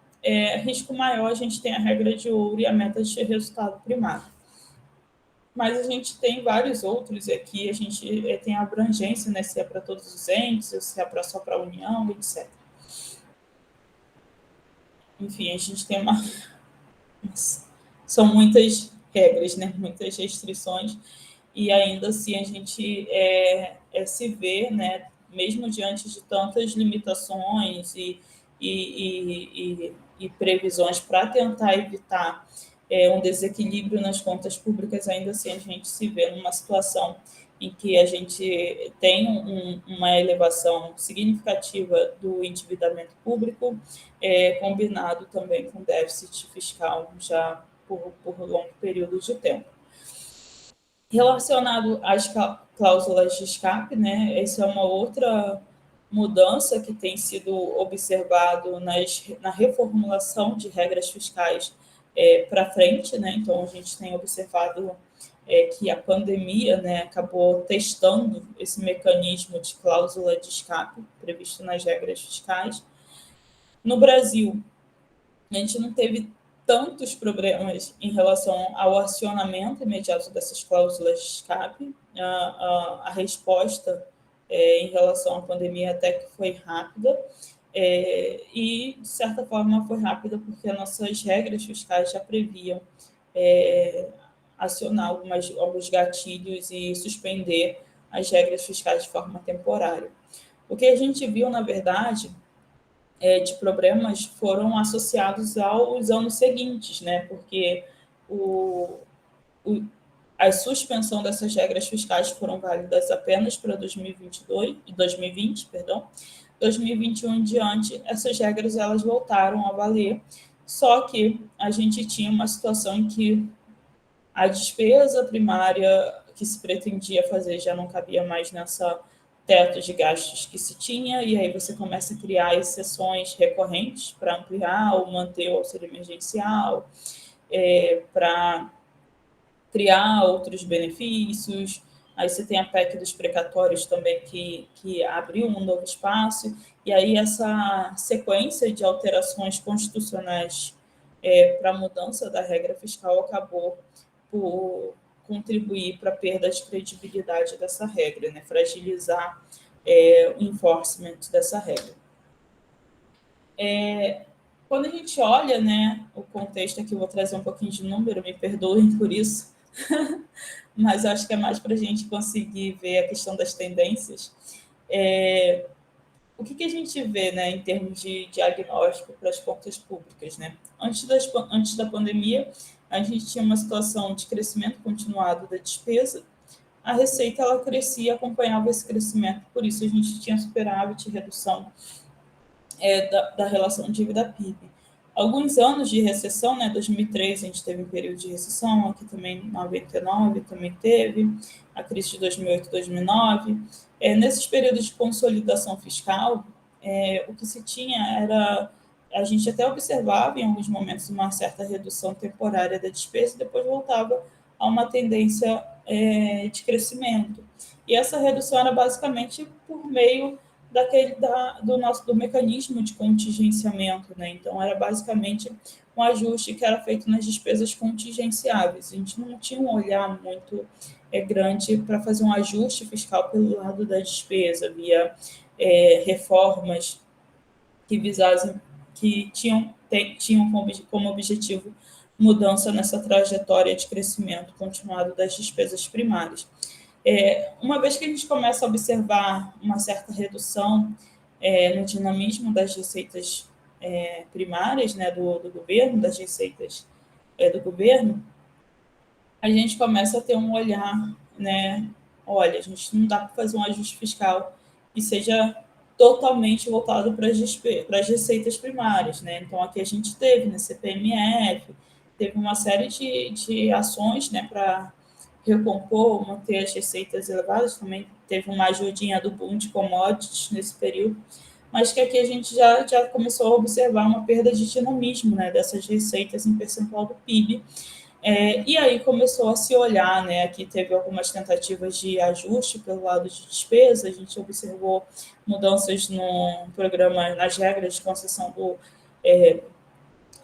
Risco maior, a gente tem a regra de ouro e a meta de resultado primário. Mas a gente tem vários outros aqui, a gente tem a abrangência, né, se é para todos os entes, se é só para a União, etc. Enfim, a gente tem são muitas regras, né, muitas restrições, e ainda assim a gente se vê, né, mesmo diante de tantas limitações e previsões para tentar evitar um desequilíbrio nas contas públicas, ainda assim a gente se vê numa situação em que a gente tem uma elevação significativa do endividamento público, combinado também com déficit fiscal já por longo período de tempo. Relacionado às cláusulas de escape, né, essa é uma outra mudança que tem sido observado na reformulação de regras fiscais para frente, né? Então a gente tem observado que a pandemia, né, acabou testando esse mecanismo de cláusula de escape previsto nas regras fiscais. No Brasil, a gente não teve tantos problemas em relação ao acionamento imediato dessas cláusulas de escape. A resposta em relação à pandemia até que foi rápida, e, de certa forma, foi rápida porque nossas regras fiscais já previam acionar alguns gatilhos e suspender as regras fiscais de forma temporária. O que a gente viu, na verdade, de problemas foram associados aos anos seguintes, né? Porque a suspensão dessas regras fiscais foram válidas apenas para 2020, perdão. 2021 em diante, essas regras elas voltaram a valer, só que a gente tinha uma situação em que a despesa primária que se pretendia fazer já não cabia mais nessa teto de gastos que se tinha, e aí você começa a criar exceções recorrentes para ampliar ou manter o auxílio emergencial, para criar outros benefícios. Aí você tem a PEC dos precatórios também, que abriu um novo espaço, e aí essa sequência de alterações constitucionais para a mudança da regra fiscal acabou por contribuir para a perda de credibilidade dessa regra, né? Fragilizar o enforcement dessa regra. Quando a gente olha, né, o contexto aqui, eu vou trazer um pouquinho de número, me perdoem por isso, mas acho que é mais para a gente conseguir ver a questão das tendências. O que a gente vê, né, em termos de diagnóstico para as contas públicas, né? Antes da pandemia, a gente tinha uma situação de crescimento continuado da despesa, a receita ela crescia, acompanhava esse crescimento, por isso a gente tinha superávit e redução da relação dívida-PIB. Alguns anos de recessão, né, 2003 a gente teve um período de recessão, aqui também 99 também teve, a crise de 2008, 2009. Nesses períodos de consolidação fiscal, o que se tinha era, a gente até observava em alguns momentos uma certa redução temporária da despesa e depois voltava a uma tendência de crescimento. E essa redução era basicamente por meio do mecanismo de contingenciamento, né? Então, era basicamente um ajuste que era feito nas despesas contingenciáveis. A gente não tinha um olhar muito grande para fazer um ajuste fiscal pelo lado da despesa, via reformas que tinham como objetivo mudança nessa trajetória de crescimento continuado das despesas primárias. Uma vez que a gente começa a observar uma certa redução no dinamismo das receitas primárias, né, do governo, das receitas do governo, a gente começa a ter um olhar, né, olha, a gente não dá para fazer um ajuste fiscal que seja totalmente voltado para as receitas primárias, né? Então, aqui a gente teve, né, CPMF, teve uma série de ações, né, para recompor, manter as receitas elevadas, também teve uma ajudinha do boom de commodities nesse período, mas que aqui a gente já começou a observar uma perda de dinamismo, né, dessas receitas em percentual do PIB, e aí começou a se olhar, né, aqui teve algumas tentativas de ajuste pelo lado de despesa, a gente observou mudanças no programa, nas regras de concessão do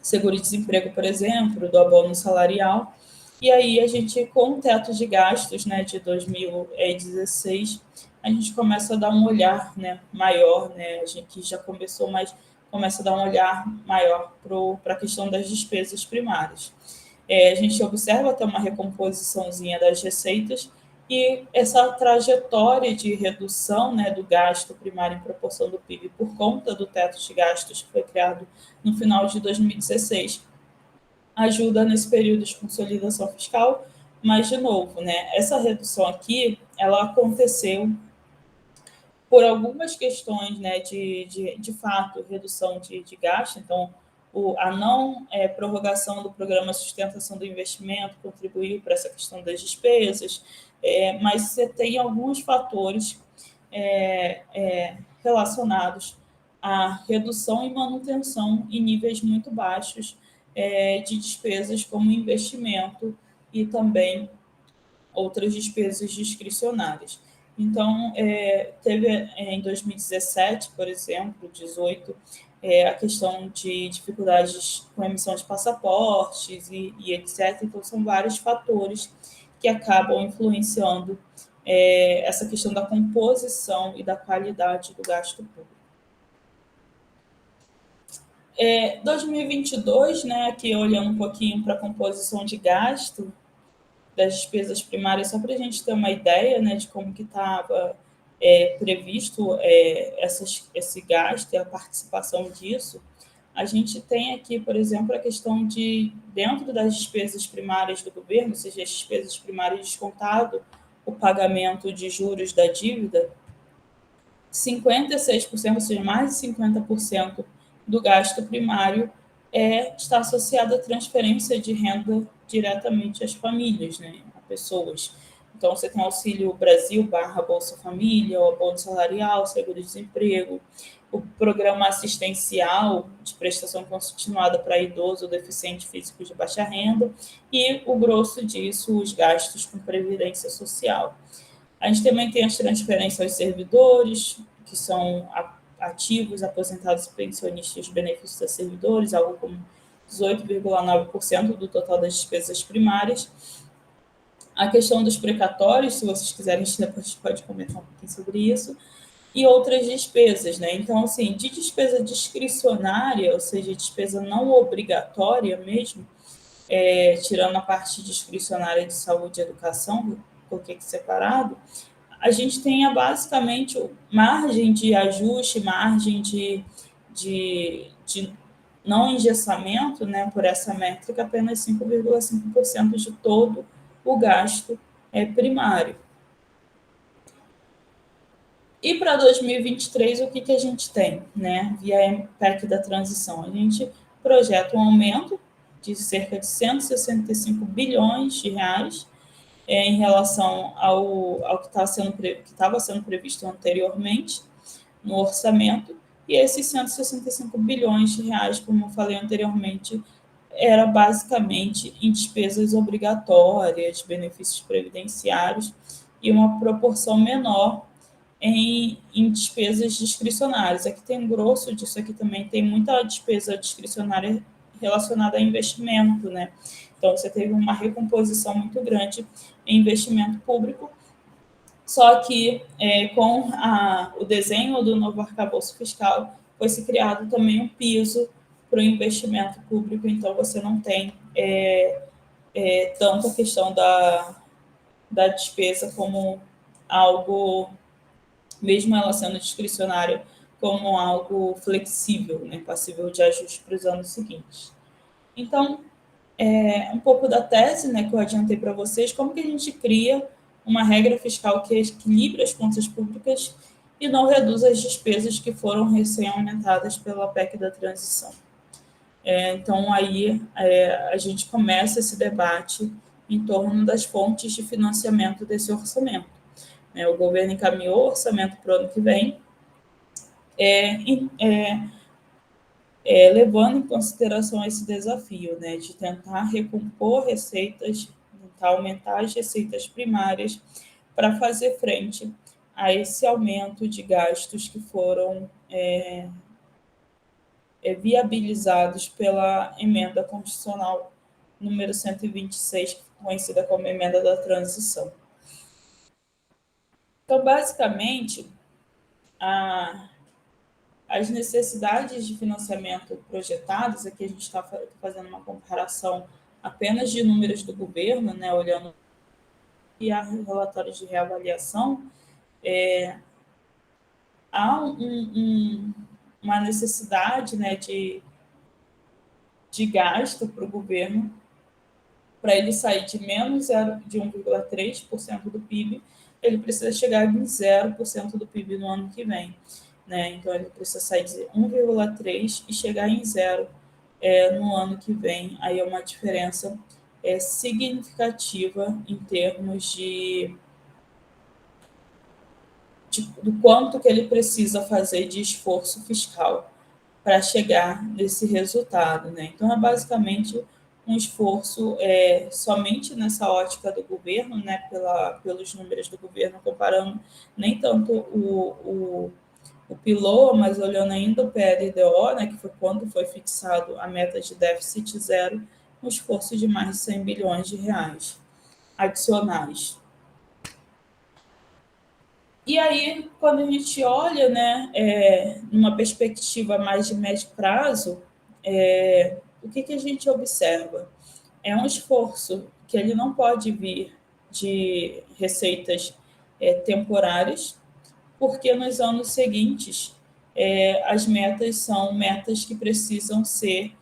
seguro-desemprego, por exemplo, do abono salarial. E aí a gente, com o teto de gastos, né, de 2016, a gente começa a dar um olhar, né, maior, né, a gente já começou, mas começa a dar um olhar maior para a questão das despesas primárias. A gente observa até uma recomposiçãozinha das receitas, e essa trajetória de redução, né, do gasto primário em proporção do PIB por conta do teto de gastos que foi criado no final de 2016, ajuda nesse período de consolidação fiscal, mas, de novo, né, essa redução aqui, ela aconteceu por algumas questões, né, de fato, redução de gasto. Então, a não prorrogação do programa Sustentação do Investimento contribuiu para essa questão das despesas, mas você tem alguns fatores relacionados à redução e manutenção em níveis muito baixos de despesas como investimento e também outras despesas discricionárias. Então, teve em 2017, por exemplo, 2018, a questão de dificuldades com a emissão de passaportes e etc. Então, são vários fatores que acabam influenciando essa questão da composição e da qualidade do gasto público. 2022, né, aqui olhando um pouquinho para a composição de gasto das despesas primárias, só para a gente ter uma ideia, né, de como que estava previsto esse gasto e a participação disso. A gente tem aqui, por exemplo, a questão de, dentro das despesas primárias do governo, ou seja, as despesas primárias descontado o pagamento de juros da dívida, 56%, ou seja, mais de 50% do gasto primário está associado à transferência de renda diretamente às famílias, né, a pessoas. Então, você tem Auxílio Brasil / Bolsa Família, o abono salarial, seguro-desemprego, o programa assistencial de prestação continuada para idoso ou deficiente físico de baixa renda e, o grosso disso, os gastos com previdência social. A gente também tem as transferências aos servidores, que são ativos, aposentados, pensionistas, benefícios a servidores, algo como 18,9% do total das despesas primárias. A questão dos precatórios, se vocês quiserem, a gente depois pode comentar um pouquinho sobre isso, e outras despesas, né? Então, assim, de despesa discricionária, ou seja, despesa não obrigatória mesmo, tirando a parte discricionária de saúde e educação, coloquei aqui separado, a gente tenha basicamente margem de ajuste, margem de não engessamento, né, por essa métrica, apenas 5,5% de todo o gasto primário. E para 2023, o que a gente tem, né, via PEC da transição? A gente projeta um aumento de cerca de 165 bilhões de reais em relação ao que estava sendo previsto anteriormente no orçamento, e esses 165 bilhões de reais, como eu falei anteriormente, era basicamente em despesas obrigatórias, benefícios previdenciários, e uma proporção menor em despesas discricionárias. Aqui tem um grosso disso, aqui também tem muita despesa discricionária relacionada a investimento, né? Então, você teve uma recomposição muito grande em investimento público, só que com o desenho do novo arcabouço fiscal, foi-se criado também um piso para o investimento público, então você não tem tanto a questão da despesa como algo, mesmo ela sendo discricionária, como algo flexível, né, passível de ajuste para os anos seguintes. Então, um pouco da tese, né, que eu adiantei para vocês, como que a gente cria uma regra fiscal que equilibre as contas públicas e não reduz as despesas que foram recém-aumentadas pela PEC da transição. Então, aí a gente começa esse debate em torno das fontes de financiamento desse orçamento. O governo encaminhou o orçamento para o ano que vem, levando em consideração esse desafio, né, de tentar recompor receitas, tentar aumentar as receitas primárias para fazer frente a esse aumento de gastos que foram viabilizados pela emenda constitucional número 126, conhecida como emenda da transição. Então, basicamente, as necessidades de financiamento projetadas, aqui a gente está fazendo uma comparação apenas de números do governo, né, olhando e a relatórios de reavaliação, há uma necessidade, né, de gasto para o governo, para ele sair de menos de 1,3% do PIB ele precisa chegar em 0% do PIB no ano que vem, né? Então, ele precisa sair de 1,3 e chegar em 0 no ano que vem. Aí é uma diferença significativa em termos do quanto que ele precisa fazer de esforço fiscal para chegar nesse resultado, né? Então, é basicamente um esforço somente nessa ótica do governo, né? Pelos números do governo, comparando nem tanto o PILOA, mas olhando ainda o PLDO, né? Que foi quando foi fixado a meta de déficit zero, um esforço de mais de 100 bilhões de reais adicionais. E aí, quando a gente olha, né, numa perspectiva mais de médio prazo, o que a gente observa? É um esforço que ele não pode vir de receitas temporárias, porque nos anos seguintes as metas são metas que precisam ser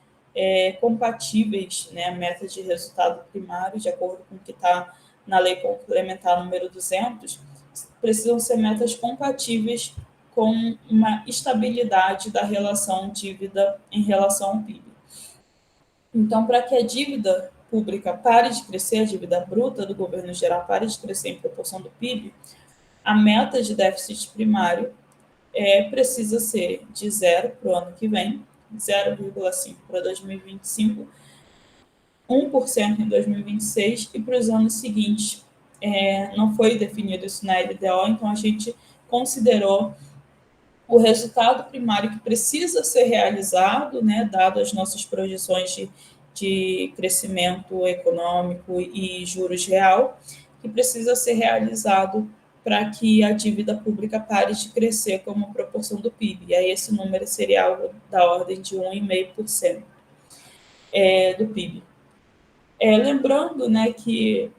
compatíveis, né, a meta de resultado primário, de acordo com o que está na Lei Complementar número 200, precisam ser metas compatíveis com uma estabilidade da relação dívida em relação ao PIB. Então, para que a dívida pública pare de crescer, a dívida bruta do governo geral pare de crescer em proporção do PIB, a meta de déficit primário precisa ser de 0 para o ano que vem, 0,5 para 2025, 1% em 2026 e para os anos seguintes. Não foi definido isso na LDO, então a gente considerou o resultado primário que precisa ser realizado, né, dado as nossas projeções de crescimento econômico e juros real, que precisa ser realizado para que a dívida pública pare de crescer como proporção do PIB. E aí esse número seria algo da ordem de 1,5% do PIB. Lembrando, né, que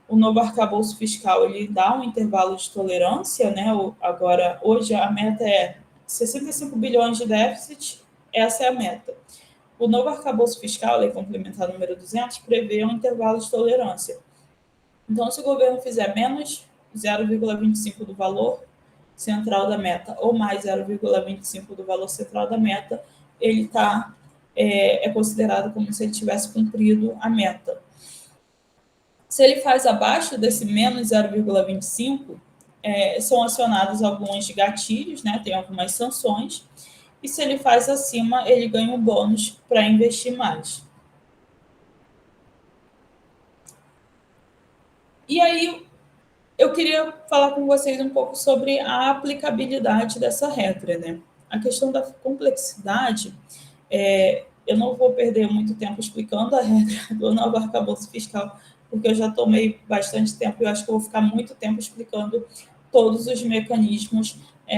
o novo arcabouço fiscal ele dá um intervalo de tolerância, né? Agora, hoje a meta é 65 bilhões de déficit, essa é a meta. O novo arcabouço fiscal, Lei Complementar número 200, prevê um intervalo de tolerância. Então, se o governo fizer menos 0,25 do valor central da meta ou mais 0,25 do valor central da meta, ele está considerado como se ele tivesse cumprido a meta. Se ele faz abaixo desse menos 0,25, são acionados alguns gatilhos, né? Tem algumas sanções, e se ele faz acima, ele ganha um bônus para investir mais. E aí, eu queria falar com vocês um pouco sobre a aplicabilidade dessa regra, né? A questão da complexidade, eu não vou perder muito tempo explicando a regra do novo arcabouço fiscal, porque eu já tomei bastante tempo e eu acho que eu vou ficar muito tempo explicando todos os mecanismos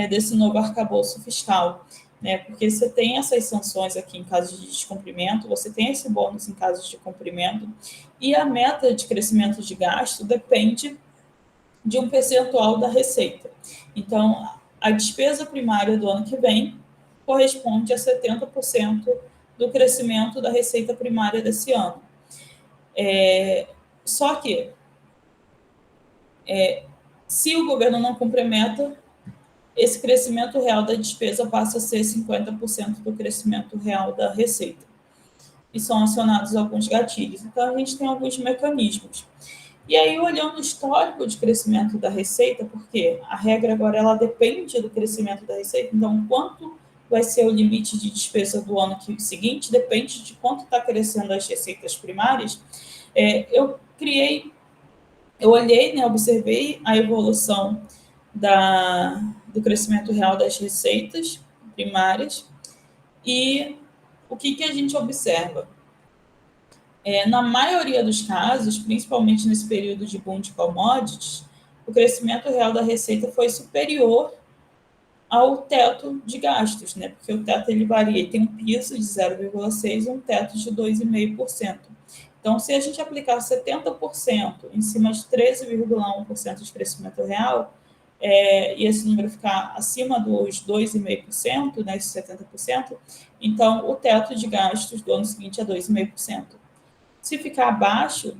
desse novo arcabouço fiscal, né? Porque você tem essas sanções aqui em caso de descumprimento, você tem esse bônus em caso de cumprimento, e a meta de crescimento de gasto depende de um percentual da receita. Então, a despesa primária do ano que vem corresponde a 70% do crescimento da receita primária desse ano. Só que, se o governo não cumprir a meta, esse crescimento real da despesa passa a ser 50% do crescimento real da receita. E são acionados alguns gatilhos. Então, a gente tem alguns mecanismos. E aí, olhando o histórico de crescimento da receita, porque a regra agora ela depende do crescimento da receita, então, quanto vai ser o limite de despesa do ano seguinte, depende de quanto está crescendo as receitas primárias. Eu olhei, né, observei a evolução do crescimento real das receitas primárias e o que a gente observa? Na maioria dos casos, principalmente nesse período de boom de commodities, o crescimento real da receita foi superior ao teto de gastos, né? Porque o teto ele varia, tem um piso de 0,6% e um teto de 2,5%. Então, se a gente aplicar 70% em cima de 13,1% de crescimento real, e esse número ficar acima dos 2,5%, né, esses 70%, então o teto de gastos do ano seguinte é 2,5%. Se ficar abaixo,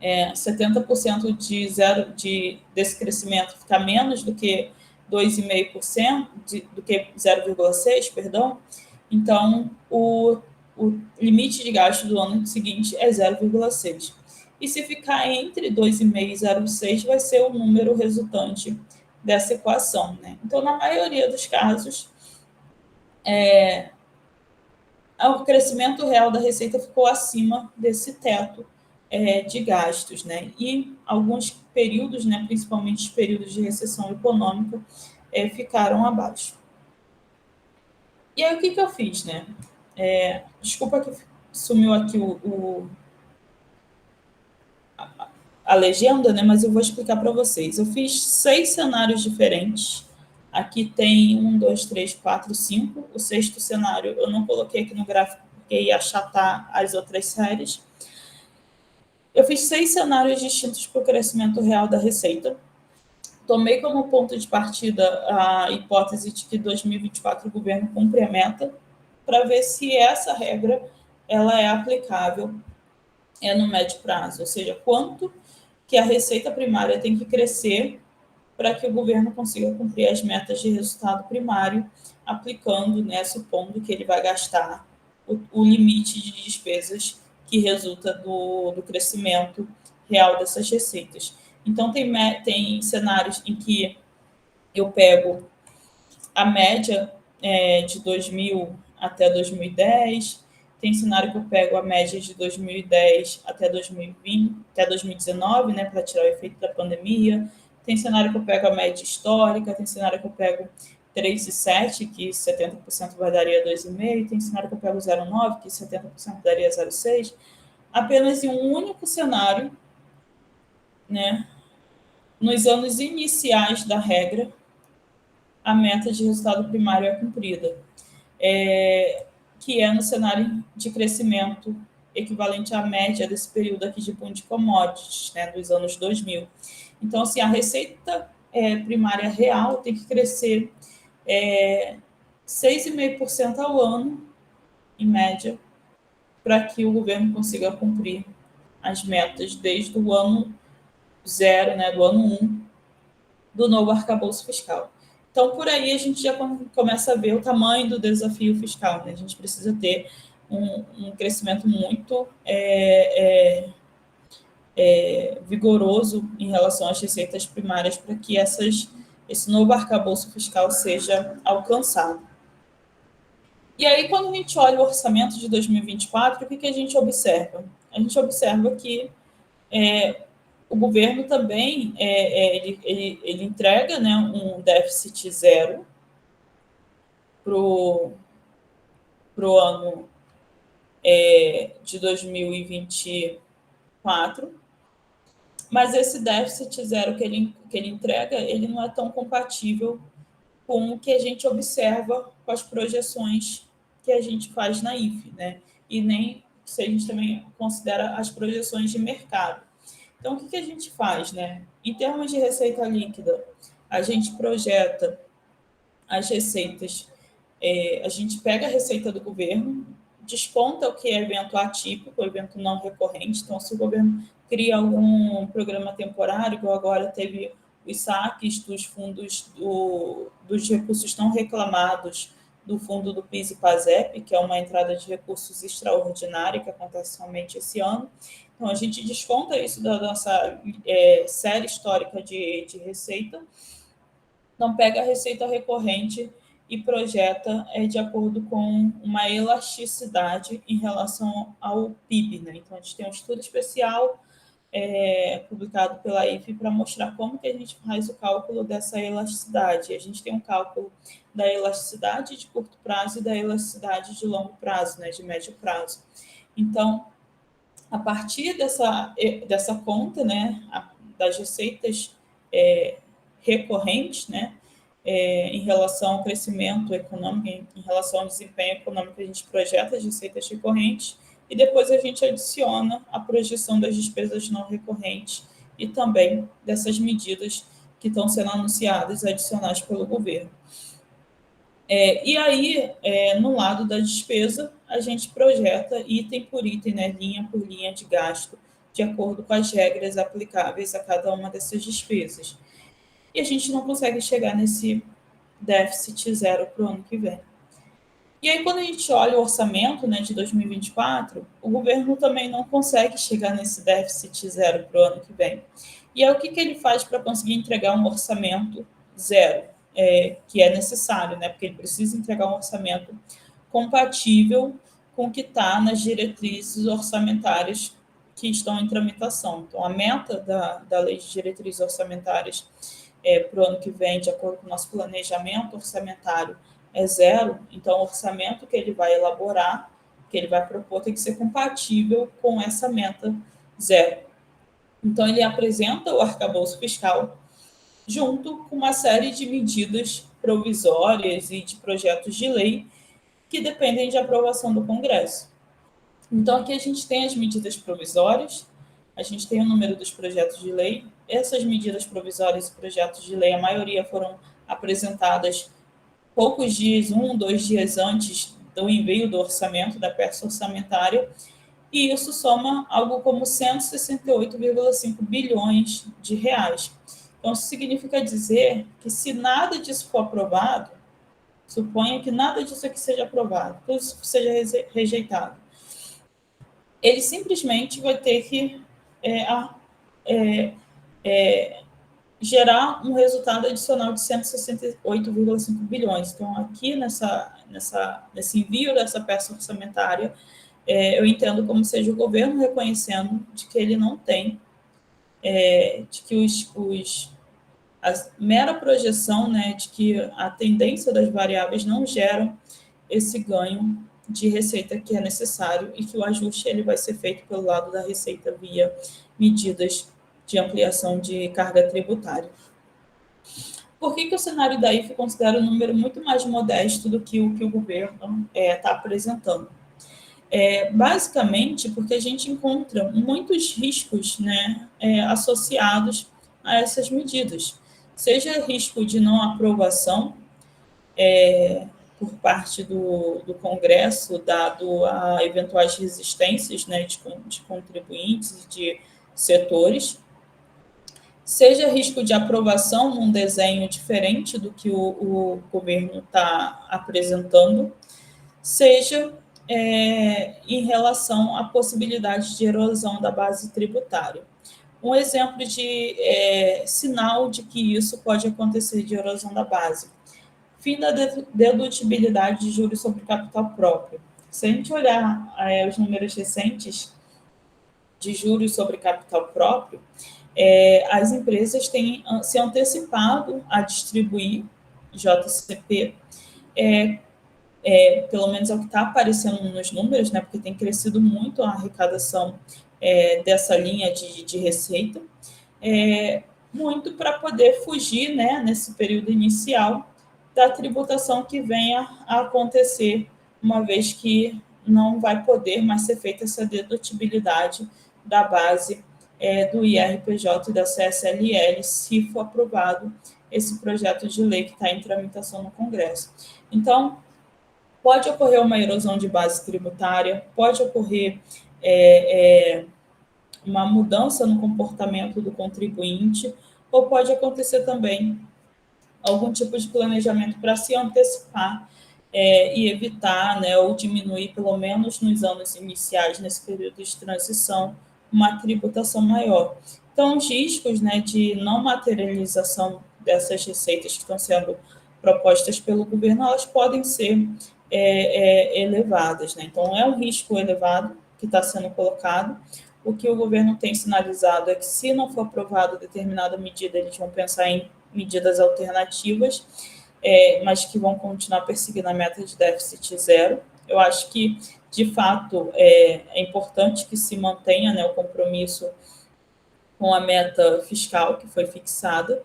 70% desse crescimento ficar menos do que 2,5%, do que 0,6%, perdão, então o limite de gasto do ano seguinte é 0,6%. E se ficar entre 2,5% e 0,6%, vai ser o número resultante dessa equação, né? Então, na maioria dos casos, o crescimento real da receita ficou acima desse teto de gastos, né? E alguns períodos, né, principalmente os períodos de recessão econômica, ficaram abaixo. E aí, o que eu fiz, né? Desculpa que sumiu aqui a legenda, né? Mas eu vou explicar para vocês. Eu fiz 6 cenários diferentes. Aqui tem 1, 2, 3, 4, 5. O sexto cenário eu não coloquei aqui no gráfico porque ia achatar as outras séries. Eu fiz 6 cenários distintos para o crescimento real da receita. Tomei como ponto de partida a hipótese de que 2024 o governo cumpre a meta, para ver se essa regra ela é aplicável no médio prazo, ou seja, quanto que a receita primária tem que crescer para que o governo consiga cumprir as metas de resultado primário, aplicando, né, supondo que ele vai gastar o limite de despesas que resulta do crescimento real dessas receitas. Então, tem cenários em que eu pego a média de 2000 até 2010, tem cenário que eu pego a média de 2010 até 2020, até 2019, né, para tirar o efeito da pandemia. Tem cenário que eu pego a média histórica, tem cenário que eu pego 3,7, que 70% vai daria 2,5, tem cenário que eu pego 0,9, que 70% daria 0,6. Apenas em um único cenário, né, nos anos iniciais da regra, a meta de resultado primário é cumprida, que é no cenário de crescimento equivalente à média desse período aqui de boom de commodities, né, dos anos 2000. Então, assim, a receita primária real tem que crescer 6,5% ao ano, em média, para que o governo consiga cumprir as metas desde o ano zero, né, do ano 1, do novo arcabouço fiscal. Então, por aí a gente já começa a ver o tamanho do desafio fiscal, né? A gente precisa ter um crescimento muito vigoroso em relação às receitas primárias para que esse novo arcabouço fiscal seja alcançado. E aí, quando a gente olha o orçamento de 2024, o que a gente observa? A gente observa que o governo também ele entrega, né, um déficit zero para o ano de 2024, mas esse déficit zero que ele entrega, ele não é tão compatível com o que a gente observa com as projeções que a gente faz na IFE, né? E nem se a gente também considera as projeções de mercado. Então, o que a gente faz, né? Em termos de receita líquida, a gente projeta as receitas, a gente pega a receita do governo, desconta o que é evento atípico, evento não recorrente. Então, se o governo cria algum programa temporário, igual agora teve os saques dos fundos dos recursos não reclamados do fundo do PIS e PASEP, que é uma entrada de recursos extraordinária que acontece somente esse ano. Então, a gente desconta isso da nossa série histórica de receita, não pega a receita recorrente e projeta de acordo com uma elasticidade em relação ao PIB, né? Então, a gente tem um estudo especial publicado pela IFE para mostrar como que a gente faz o cálculo dessa elasticidade. A gente tem um cálculo da elasticidade de curto prazo e da elasticidade de longo prazo, né, de médio prazo. Então, a partir dessa conta, né, das receitas recorrentes, né, em relação ao crescimento econômico, em relação ao desempenho econômico, a gente projeta as receitas recorrentes e depois a gente adiciona a projeção das despesas não recorrentes e também dessas medidas que estão sendo anunciadas adicionais pelo governo. E aí, no lado da despesa, a gente projeta item por item, né, linha por linha de gasto de acordo com as regras aplicáveis a cada uma dessas despesas. E a gente não consegue chegar nesse déficit zero para o ano que vem. E aí, quando a gente olha o orçamento, né, de 2024, o governo também não consegue chegar nesse déficit zero para o ano que vem. E aí, o que ele faz para conseguir entregar um orçamento zero, que é necessário, né, porque ele precisa entregar um orçamento compatível com o que está nas diretrizes orçamentárias que estão em tramitação. Então, a meta da Lei de Diretrizes Orçamentárias para o ano que vem, de acordo com o nosso planejamento orçamentário, é zero. Então, o orçamento que ele vai elaborar, que ele vai propor, tem que ser compatível com essa meta zero. Então, ele apresenta o arcabouço fiscal junto com uma série de medidas provisórias e de projetos de lei que dependem de aprovação do Congresso. Então, aqui a gente tem as medidas provisórias, a gente tem o número dos projetos de lei. Essas medidas provisórias e projetos de lei, a maioria foram apresentadas poucos dias, 2 dias antes do envio do orçamento, da peça orçamentária, e isso soma algo como 168,5 bilhões de reais. Então, isso significa dizer que se nada disso for aprovado, suponha que nada disso aqui seja aprovado, tudo isso seja rejeitado, ele simplesmente vai ter que gerar um resultado adicional de 168,5 bilhões. Então, aqui nesse envio dessa peça orçamentária, eu entendo como seja o governo reconhecendo de que ele não tem, de que a mera projeção, né, de que a tendência das variáveis não geram esse ganho de receita que é necessário e que o ajuste ele vai ser feito pelo lado da receita via medidas de ampliação de carga tributária. Por que o cenário da IFE considera um número muito mais modesto do que o governo está apresentando? Basicamente porque a gente encontra muitos riscos, né, associados a essas medidas, seja risco de não aprovação por parte do Congresso, dado a eventuais resistências, né, de contribuintes e de setores, seja risco de aprovação num desenho diferente do que o governo está apresentando, seja em relação à possibilidade de erosão da base tributária. Um exemplo de sinal de que isso pode acontecer de erosão da base. Fim da dedutibilidade de juros sobre capital próprio. Se a gente olhar os números recentes de juros sobre capital próprio, as empresas têm se antecipado a distribuir JCP, pelo menos é o que está aparecendo nos números, né, porque tem crescido muito a arrecadação dessa linha de receita, muito para poder fugir, né, nesse período inicial, da tributação que venha a acontecer, uma vez que não vai poder mais ser feita essa dedutibilidade da base do IRPJ e da CSLL, se for aprovado esse projeto de lei que está em tramitação no Congresso. Então, pode ocorrer uma erosão de base tributária, pode ocorrer uma mudança no comportamento do contribuinte, ou pode acontecer também algum tipo de planejamento para se antecipar e evitar, né, ou diminuir, pelo menos nos anos iniciais, nesse período de transição, uma tributação maior. Então, os riscos, né, de não materialização dessas receitas que estão sendo propostas pelo governo, elas podem ser elevadas, né? Então, é um risco elevado que está sendo colocado. O que o governo tem sinalizado é que, se não for aprovado determinada medida, eles vão pensar em medidas alternativas, mas que vão continuar perseguindo a meta de déficit zero. Eu acho que, de fato, é importante que se mantenha, né, o compromisso com a meta fiscal que foi fixada,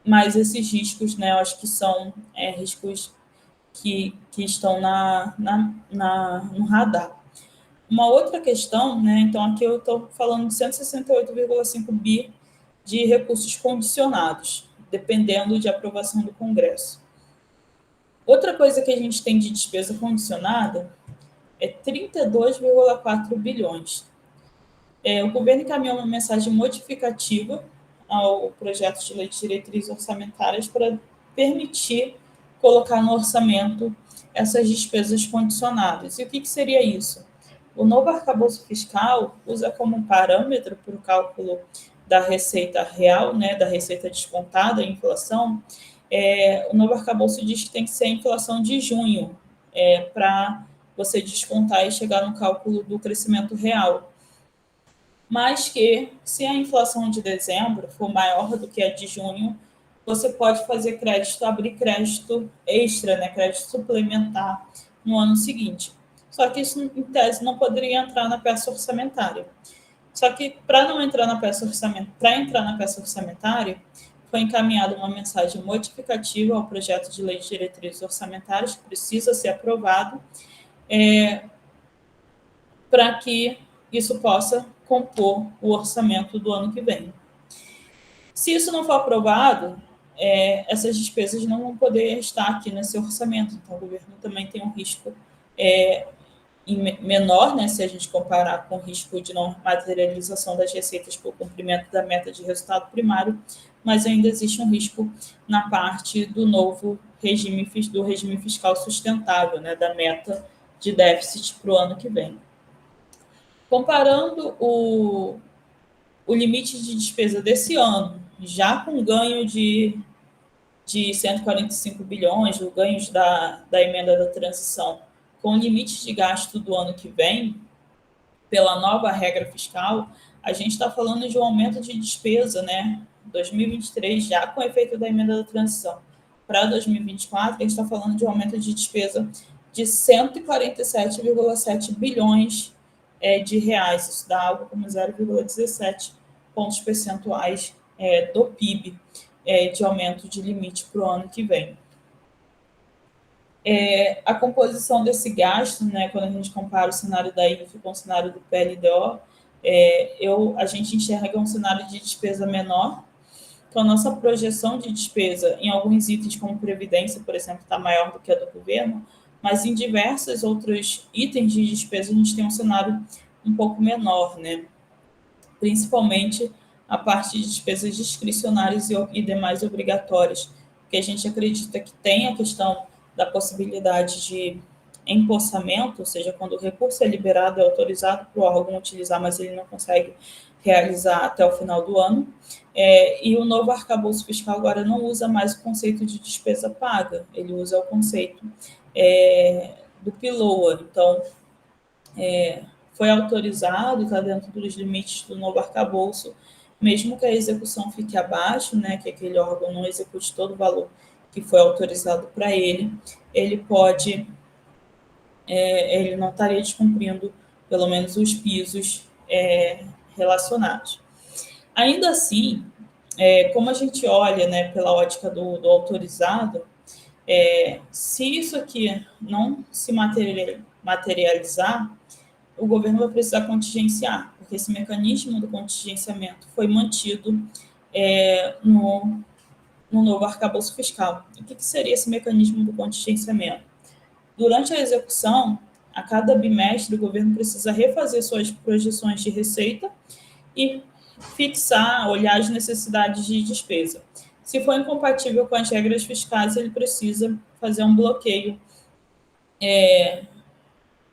mas esses riscos, né, eu acho que são riscos que estão no radar. Uma outra questão, né, então aqui eu estou falando de 168,5 bi de recursos condicionados, dependendo de aprovação do Congresso. Outra coisa que a gente tem de despesa condicionada é 32,4 bilhões. O governo encaminhou uma mensagem modificativa ao projeto de lei de diretrizes orçamentárias para permitir colocar no orçamento essas despesas condicionadas. E o que seria isso? O novo arcabouço fiscal usa como parâmetro para o cálculo da receita real, né, da receita descontada, a inflação. O novo arcabouço diz que tem que ser a inflação de junho, para você descontar e chegar no cálculo do crescimento real. Mas que, se a inflação de dezembro for maior do que a de junho, você pode fazer crédito, abrir crédito extra, né, crédito suplementar no ano seguinte. Só que isso, em tese, não poderia entrar na peça orçamentária. Só que, para entrar na peça orçamentária, foi encaminhada uma mensagem modificativa ao projeto de lei de diretrizes orçamentárias, que precisa ser aprovado, para que isso possa compor o orçamento do ano que vem. Se isso não for aprovado, essas despesas não vão poder estar aqui nesse orçamento. Então, o governo também tem um risco menor, né, se a gente comparar com o risco de não materialização das receitas por cumprimento da meta de resultado primário, mas ainda existe um risco na parte do novo regime fiscal sustentável, né, da meta de déficit para o ano que vem. Comparando o limite de despesa desse ano, já com ganho de 145 bilhões, os ganhos da emenda da transição, com o limite de gasto do ano que vem, pela nova regra fiscal, a gente está falando de um aumento de despesa, né? 2023, já com o efeito da emenda da transição, para 2024, a gente está falando de um aumento de despesa de 147,7 bilhões de reais. Isso dá algo como 0,17 pontos percentuais do PIB de aumento de limite para o ano que vem. A composição desse gasto, né, quando a gente compara o cenário da IFE com o cenário do PLDO, a gente enxerga um cenário de despesa menor. Então, a nossa projeção de despesa em alguns itens, como previdência, por exemplo, está maior do que a do governo, mas em diversos outros itens de despesa a gente tem um cenário um pouco menor, né? Principalmente a parte de despesas discricionárias e demais obrigatórias, que a gente acredita que tem a questão da possibilidade de empossamento, ou seja, quando o recurso é liberado, é autorizado para o órgão utilizar, mas ele não consegue realizar até o final do ano. E o novo arcabouço fiscal agora não usa mais o conceito de despesa paga, ele usa o conceito do PILOA. Então, foi autorizado, está dentro dos limites do novo arcabouço, mesmo que a execução fique abaixo, né, que aquele órgão não execute todo o valor que foi autorizado para ele pode, ele não estaria descumprindo, pelo menos, os pisos relacionados. Ainda assim, como a gente olha, né, pela ótica do autorizado, se isso aqui não se materializar, o governo vai precisar contingenciar, porque esse mecanismo do contingenciamento foi mantido no novo arcabouço fiscal. O que seria esse mecanismo do contingenciamento? Durante a execução, a cada bimestre, o governo precisa refazer suas projeções de receita e fixar, olhar as necessidades de despesa. Se for incompatível com as regras fiscais, ele precisa fazer um bloqueio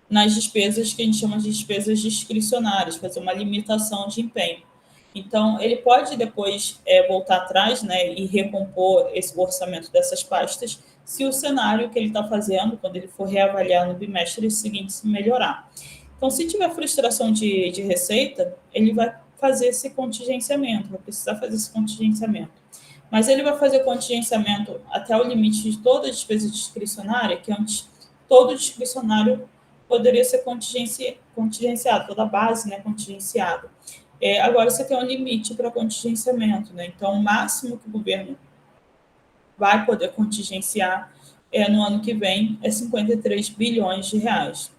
nas despesas que a gente chama de despesas discricionárias, fazer uma limitação de empenho. Então, ele pode depois voltar atrás, né, e recompor esse orçamento dessas pastas, se o cenário que ele está fazendo, quando ele for reavaliar no bimestre seguinte, se melhorar. Então, se tiver frustração de receita, ele vai fazer esse contingenciamento, vai precisar fazer esse contingenciamento. Mas ele vai fazer o contingenciamento até o limite de toda a despesa discricionária, que antes todo discricionário poderia ser contingenciado, toda a base, né, contingenciada. Agora você tem um limite para contingenciamento, né? Então, o máximo que o governo vai poder contingenciar no ano que vem é 53 bilhões de reais.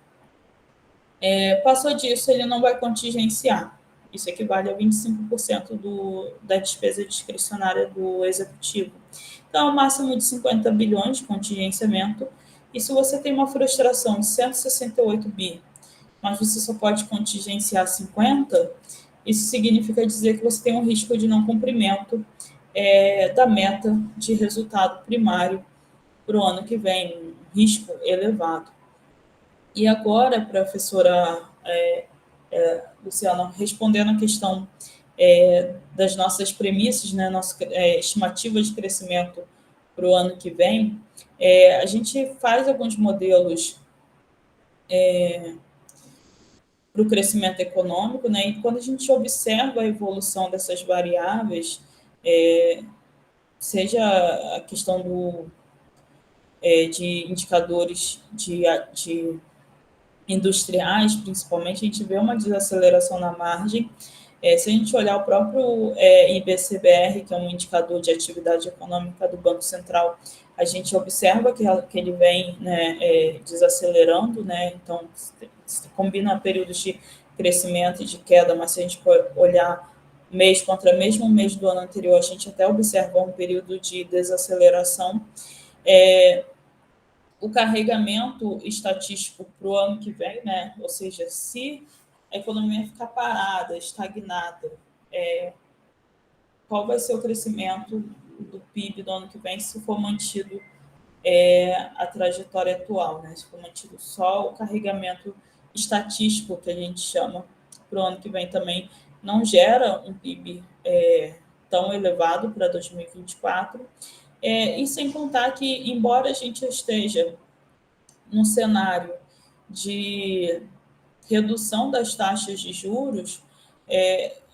Passou disso, ele não vai contingenciar. Isso equivale a 25% da despesa discricionária do executivo. Então, o máximo de 50 bilhões de contingenciamento. E se você tem uma frustração de 168 bi mas você só pode contingenciar 50%, isso significa dizer que você tem um risco de não cumprimento da meta de resultado primário para o ano que vem, um risco elevado. E agora, professora Luciana, respondendo a questão das nossas premissas, né, nossa estimativa de crescimento para o ano que vem, a gente faz alguns modelos para o crescimento econômico, né, e quando a gente observa a evolução dessas variáveis, seja a questão de indicadores de industriais, principalmente, a gente vê uma desaceleração na margem. Se a gente olhar o próprio IBCBR, que é um indicador de atividade econômica do Banco Central, a gente observa que ele vem, né, desacelerando, né? Então, combina períodos de crescimento e de queda, mas se a gente olhar mês contra mesmo mês do ano anterior, a gente até observa um período de desaceleração. O carregamento estatístico para o ano que vem, né? Ou seja, se a economia ficar parada, estagnada, qual vai ser o crescimento do PIB do ano que vem se for mantido a trajetória atual, né? Se for mantido só o carregamento estatístico, que a gente chama, para o ano que vem também, não gera um PIB tão elevado para 2024. E sem contar que, embora a gente esteja num cenário de redução das taxas de juros,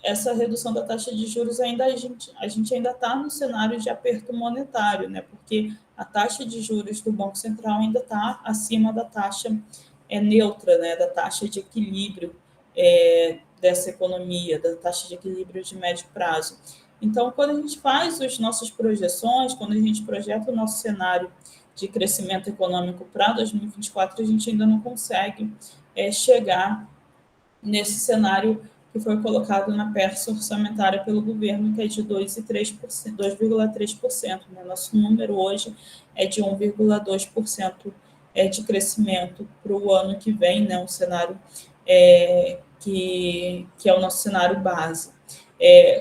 essa redução da taxa de juros a gente ainda está no cenário de aperto monetário, né? Porque a taxa de juros do Banco Central ainda está acima da taxa neutra, né? Da taxa de equilíbrio dessa economia, da taxa de equilíbrio de médio prazo. Então, quando a gente faz as nossas projeções, quando a gente projeta o nosso cenário de crescimento econômico para 2024, a gente ainda não consegue chegar nesse cenário que foi colocado na peça orçamentária pelo governo, que é de 2,3%. Né? Nosso número hoje é de 1,2% de crescimento para o ano que vem, né? Um cenário que é o nosso cenário base.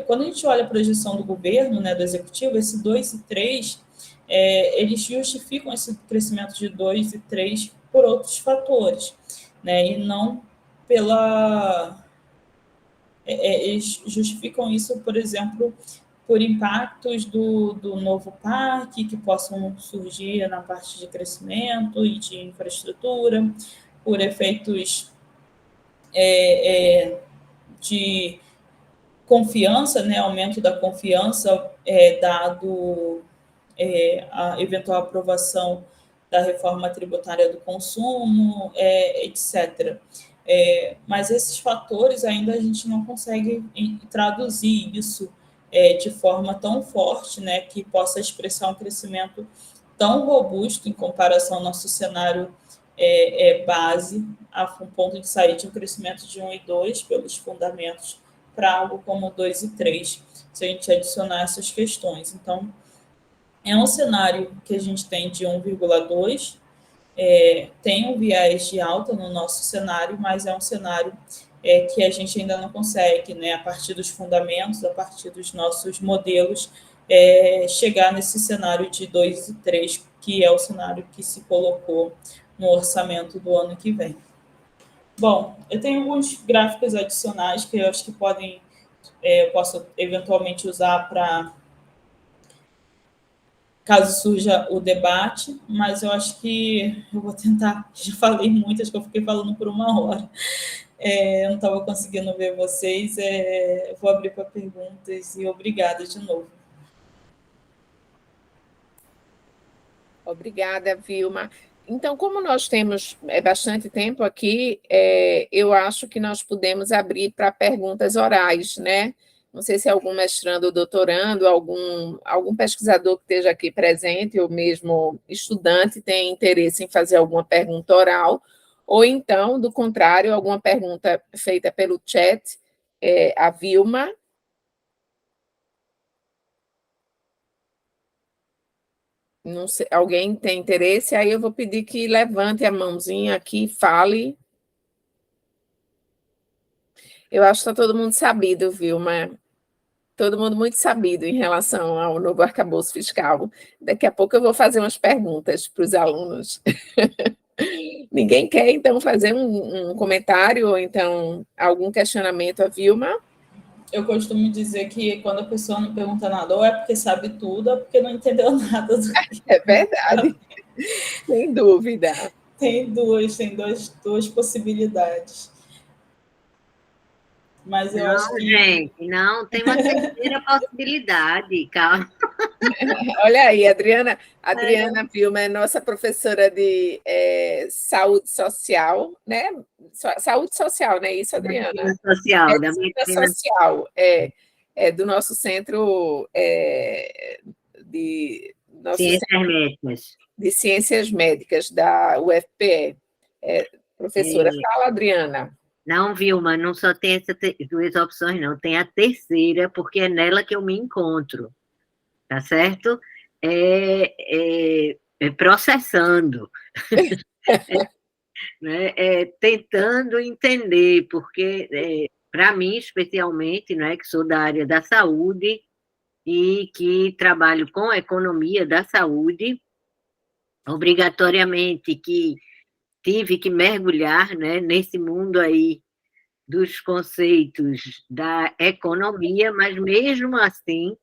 Quando a gente olha a projeção do governo, né, do executivo, esse 2 e 3, eles justificam esse crescimento de 2 e 3 por outros fatores, né, e não pela... eles justificam isso, por exemplo, por impactos do novo parque que possam surgir na parte de crescimento e de infraestrutura, por efeitos de confiança, né, aumento da confiança dado a eventual aprovação da reforma tributária do consumo, etc. Mas esses fatores ainda a gente não consegue traduzir isso de forma tão forte, né, que possa expressar um crescimento tão robusto em comparação ao nosso cenário base, a um ponto de sair de um crescimento de 1 e 2 pelos fundamentos para algo como 2 e 3, se a gente adicionar essas questões. Então, é um cenário que a gente tem de 1,2, tem um viés de alta no nosso cenário, mas é um cenário que a gente ainda não consegue, né, a partir dos fundamentos, a partir dos nossos modelos, chegar nesse cenário de 2 e 3, que é o cenário que se colocou no orçamento do ano que vem. Bom, eu tenho alguns gráficos adicionais que eu acho que eu posso eventualmente usar para caso surja o debate, mas eu acho que eu vou tentar, já falei muitas, que eu fiquei falando por 1 hora, eu não estava conseguindo ver vocês, vou abrir para perguntas e obrigada de novo. Obrigada, Vilma. Então, como nós temos bastante tempo aqui, eu acho que nós podemos abrir para perguntas orais, né? Não sei se algum mestrando ou doutorando, algum pesquisador que esteja aqui presente, ou mesmo estudante, tem interesse em fazer alguma pergunta oral, ou então, do contrário, alguma pergunta feita pelo chat, a Vilma. Não sei, alguém tem interesse? Aí eu vou pedir que levante a mãozinha aqui e fale. Eu acho que está todo mundo sabido, Vilma. Todo mundo muito sabido em relação ao novo arcabouço fiscal. Daqui a pouco eu vou fazer umas perguntas para os alunos. Ninguém quer, então, fazer um comentário ou então algum questionamento a Vilma? Eu costumo dizer que quando a pessoa não pergunta nada, ou é porque sabe tudo, ou é porque não entendeu nada do que É verdade, sem dúvida. tem duas possibilidades. Mas eu Não, acho que gente, não, tem uma terceira possibilidade, calma. Olha aí, Adriana Vilma é nossa professora de saúde social, né? Saúde social, não é isso, Adriana? Social, da Medicina medicina social, do nosso centro ciências médicas. de ciências médicas da UFPE. Professora, É, fala, Adriana. não, Vilma, não só tem essas duas opções, não. Tem a terceira, porque é nela que eu me encontro, tá certo? Processando, né? Tentando entender, porque, para mim, especialmente, né, que sou da área da saúde e que trabalho com a economia da saúde, obrigatoriamente que tive que mergulhar, né, nesse mundo aí dos conceitos da economia, mas mesmo assim,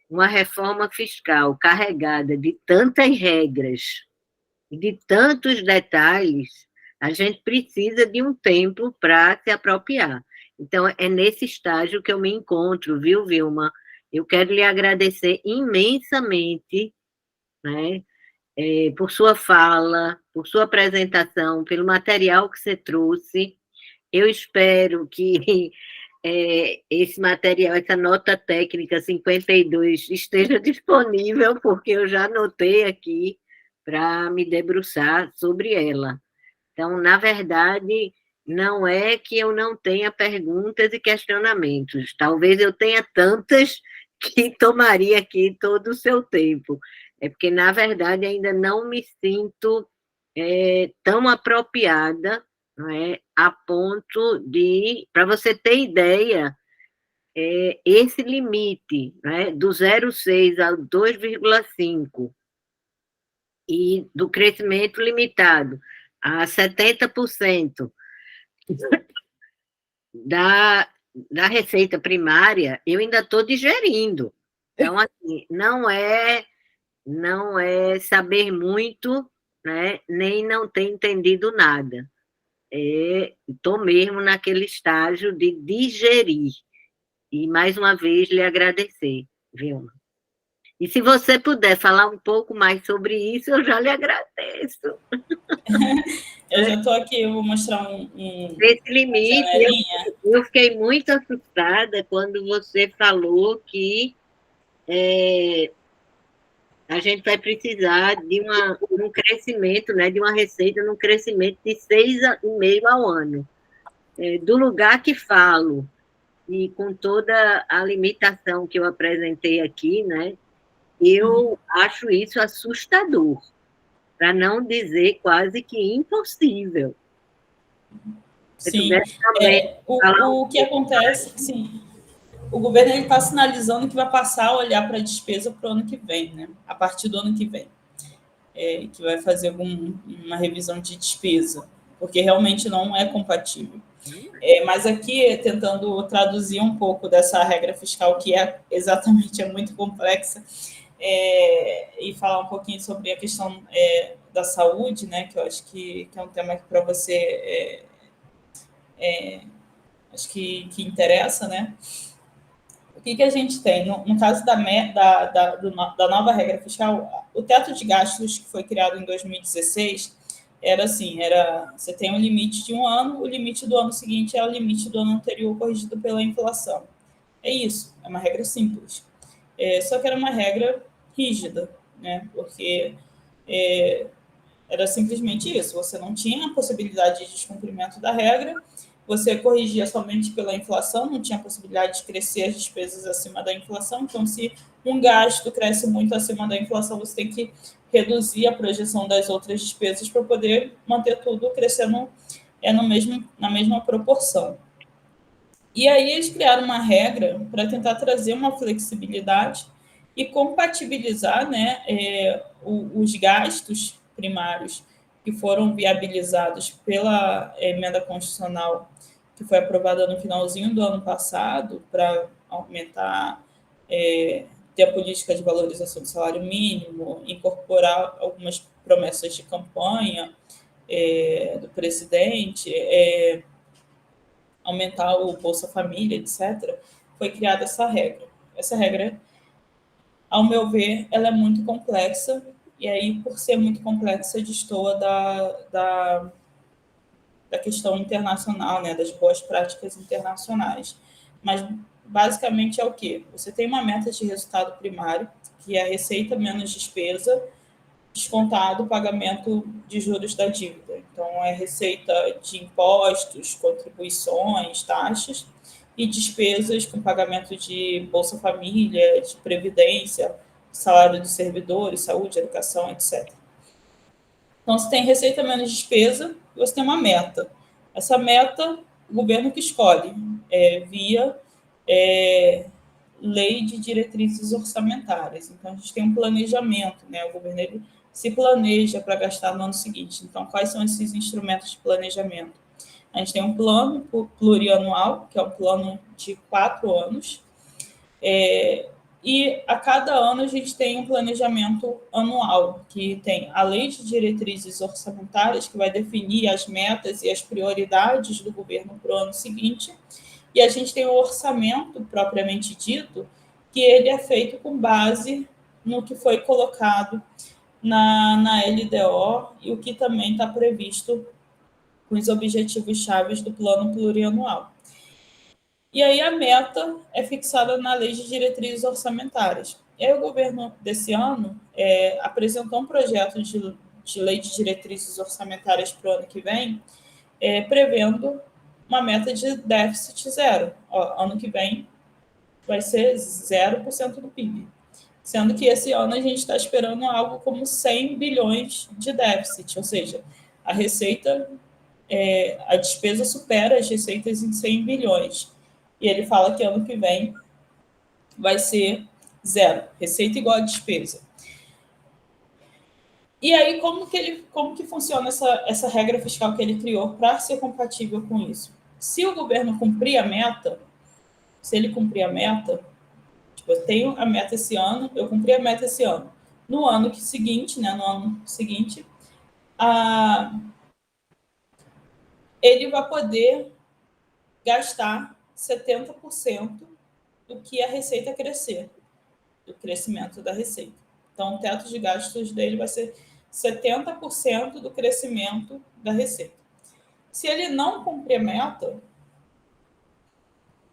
uma reforma fiscal carregada de tantas regras e de tantos detalhes, a gente precisa de um tempo para se apropriar. Então, é nesse estágio que eu me encontro, viu, Vilma? Eu quero lhe agradecer imensamente, né, por sua fala, por sua apresentação, pelo material que você trouxe. Eu espero que esse material, essa nota técnica 52, esteja disponível, porque eu já anotei aqui para me debruçar sobre ela. Então, na verdade, não é que eu não tenha perguntas e questionamentos. Talvez eu tenha tantas que tomaria aqui todo o seu tempo. É porque, na verdade, ainda não me sinto tão apropriada, não é, a ponto de, para você ter ideia, esse limite, né, do 0,6 ao 2,5 e do crescimento limitado a 70% da, da receita primária, eu ainda estou digerindo. Então, assim, não é saber muito, né, nem não ter entendido nada. Estou mesmo naquele estágio de digerir. E, mais uma vez, lhe agradecer, Vilma. E se você puder falar um pouco mais sobre isso, eu já lhe agradeço. eu já estou aqui, eu vou mostrar Esse uma limite, janelinha. eu fiquei muito assustada quando você falou que a gente vai precisar de um crescimento, né, de uma receita num crescimento de 6,5% ao ano. Do lugar que falo, e com toda a limitação que eu apresentei aqui, né, eu acho isso assustador, para não dizer quase que impossível. Se Sim, pudesse também falar o que acontece, sim, o governo está sinalizando que vai passar a olhar para a despesa para o ano que vem, né? A partir do ano que vem, que vai fazer uma revisão de despesa, porque realmente não é compatível. Mas aqui, tentando traduzir um pouco dessa regra fiscal, que é muito complexa, e falar um pouquinho sobre a questão da saúde, né, que eu acho que é um tema que para você acho que interessa, né? O que a gente tem? No caso da nova regra fiscal, o teto de gastos que foi criado em 2016 era assim, você tem um limite de um ano, o limite do ano seguinte é o limite do ano anterior corrigido pela inflação. É isso, é uma regra simples. Só que era uma regra rígida, né? Porque era simplesmente isso, você não tinha a possibilidade de descumprimento da regra, você corrigia somente pela inflação, não tinha possibilidade de crescer as despesas acima da inflação, então se um gasto cresce muito acima da inflação, você tem que reduzir a projeção das outras despesas para poder manter tudo crescendo na mesma proporção. E aí eles criaram uma regra para tentar trazer uma flexibilidade e compatibilizar, né, os gastos primários que foram viabilizados pela emenda constitucional que foi aprovada no finalzinho do ano passado para aumentar, ter a política de valorização do salário mínimo, incorporar algumas promessas de campanha do presidente, aumentar o Bolsa Família, etc., foi criada essa regra. Essa regra, ao meu ver, ela é muito complexa, e aí, por ser muito complexa, destoa da questão internacional, né, das boas práticas internacionais. Mas, basicamente, é o quê? Você tem uma meta de resultado primário, que é a receita menos despesa, descontado o pagamento de juros da dívida. Então, é receita de impostos, contribuições, taxas e despesas com pagamento de Bolsa Família, de Previdência, salário dos servidores, saúde, educação, etc. Então, você tem receita menos despesa e você tem uma meta. Essa meta, o governo que escolhe, via lei de diretrizes orçamentárias. Então, a gente tem um planejamento, né? O governo ele se planeja para gastar no ano seguinte. Então, quais são esses instrumentos de planejamento? A gente tem um plano plurianual, que é um plano de 4 anos, e a cada ano a gente tem um planejamento anual, que tem a lei de diretrizes orçamentárias, que vai definir as metas e as prioridades do governo para o ano seguinte, e a gente tem o orçamento propriamente dito, que ele é feito com base no que foi colocado na LDO e o que também está previsto com os objetivos chaves do plano plurianual. E aí a meta é fixada na lei de diretrizes orçamentárias. E aí o governo desse ano apresentou um projeto de lei de diretrizes orçamentárias para o ano que vem, prevendo uma meta de déficit zero. Ano que vem vai ser 0% do PIB. Sendo que esse ano a gente está esperando algo como 100 bilhões de déficit, ou seja, a receita, a despesa supera as receitas em 100 bilhões. E ele fala que ano que vem vai ser zero, receita igual a despesa. E aí, como que funciona essa regra fiscal que ele criou para ser compatível com isso? Se o governo cumprir a meta, se ele cumprir a meta, tipo, eu tenho a meta esse ano, eu cumpri a meta esse ano. No ano seguinte, ele vai poder gastar 70% do que a receita crescer, do crescimento da receita. Então, o teto de gastos dele vai ser 70% do crescimento da receita. Se ele não cumprir a meta,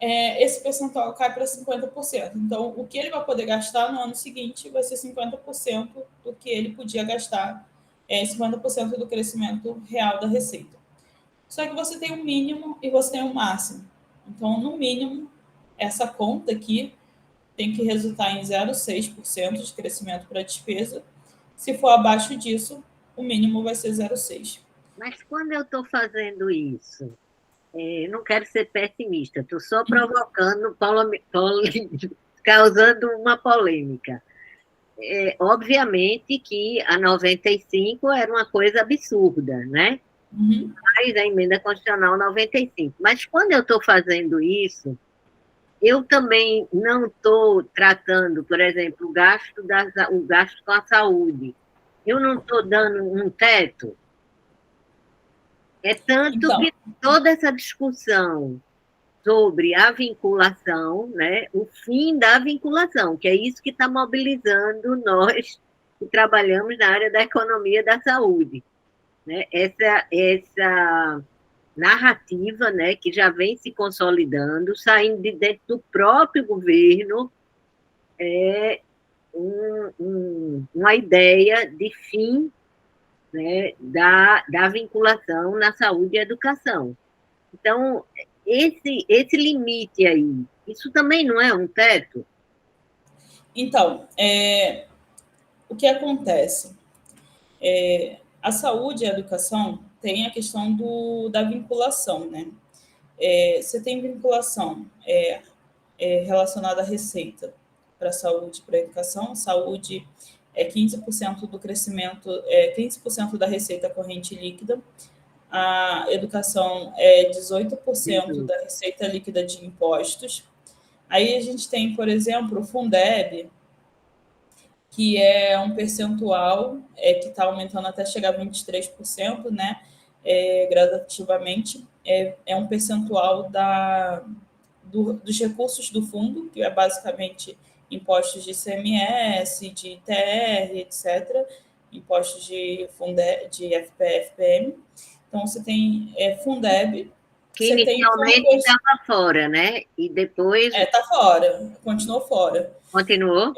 esse percentual cai para 50%. Então, o que ele vai poder gastar no ano seguinte vai ser 50% do que ele podia gastar, 50% do crescimento real da receita. Só que você tem um mínimo e você tem um máximo. Então, no mínimo, essa conta aqui tem que resultar em 0,6% de crescimento para a despesa. Se for abaixo disso, o mínimo vai ser 0,6%. Mas quando eu estou fazendo isso, não quero ser pessimista, estou só provocando, causando uma polêmica. Obviamente que a 95 era uma coisa absurda, né? Uhum. Mas a emenda constitucional 95. Mas quando eu estou fazendo isso, eu também não estou tratando, por exemplo, o gasto com a saúde. Eu não estou dando um teto. É tanto Então, que toda essa discussão sobre a vinculação, né, o fim da vinculação, que é isso que está mobilizando nós que trabalhamos na área da economia da saúde. Né? Essa narrativa, né, que já vem se consolidando, saindo de dentro do próprio governo, é uma ideia de fim, né, da vinculação na saúde e educação. Então, esse limite aí, isso também não é um teto? Então, o que acontece? A saúde e a educação tem a questão da vinculação, né? você tem vinculação relacionada à receita para a saúde, para a educação. Saúde é 15% do crescimento, 15% da receita corrente líquida. A educação é 18% da receita líquida de impostos. Aí a gente tem, por exemplo, o Fundeb, que é um percentual que está aumentando até chegar a 23%, né, gradativamente. É um percentual dos recursos do fundo, que é basicamente impostos de ICMS, de ITR, etc., impostos de FPE, FPM. Então, você tem Fundeb. Que inicialmente estava fora, né? E depois... Está fora, continuou fora. Continuou?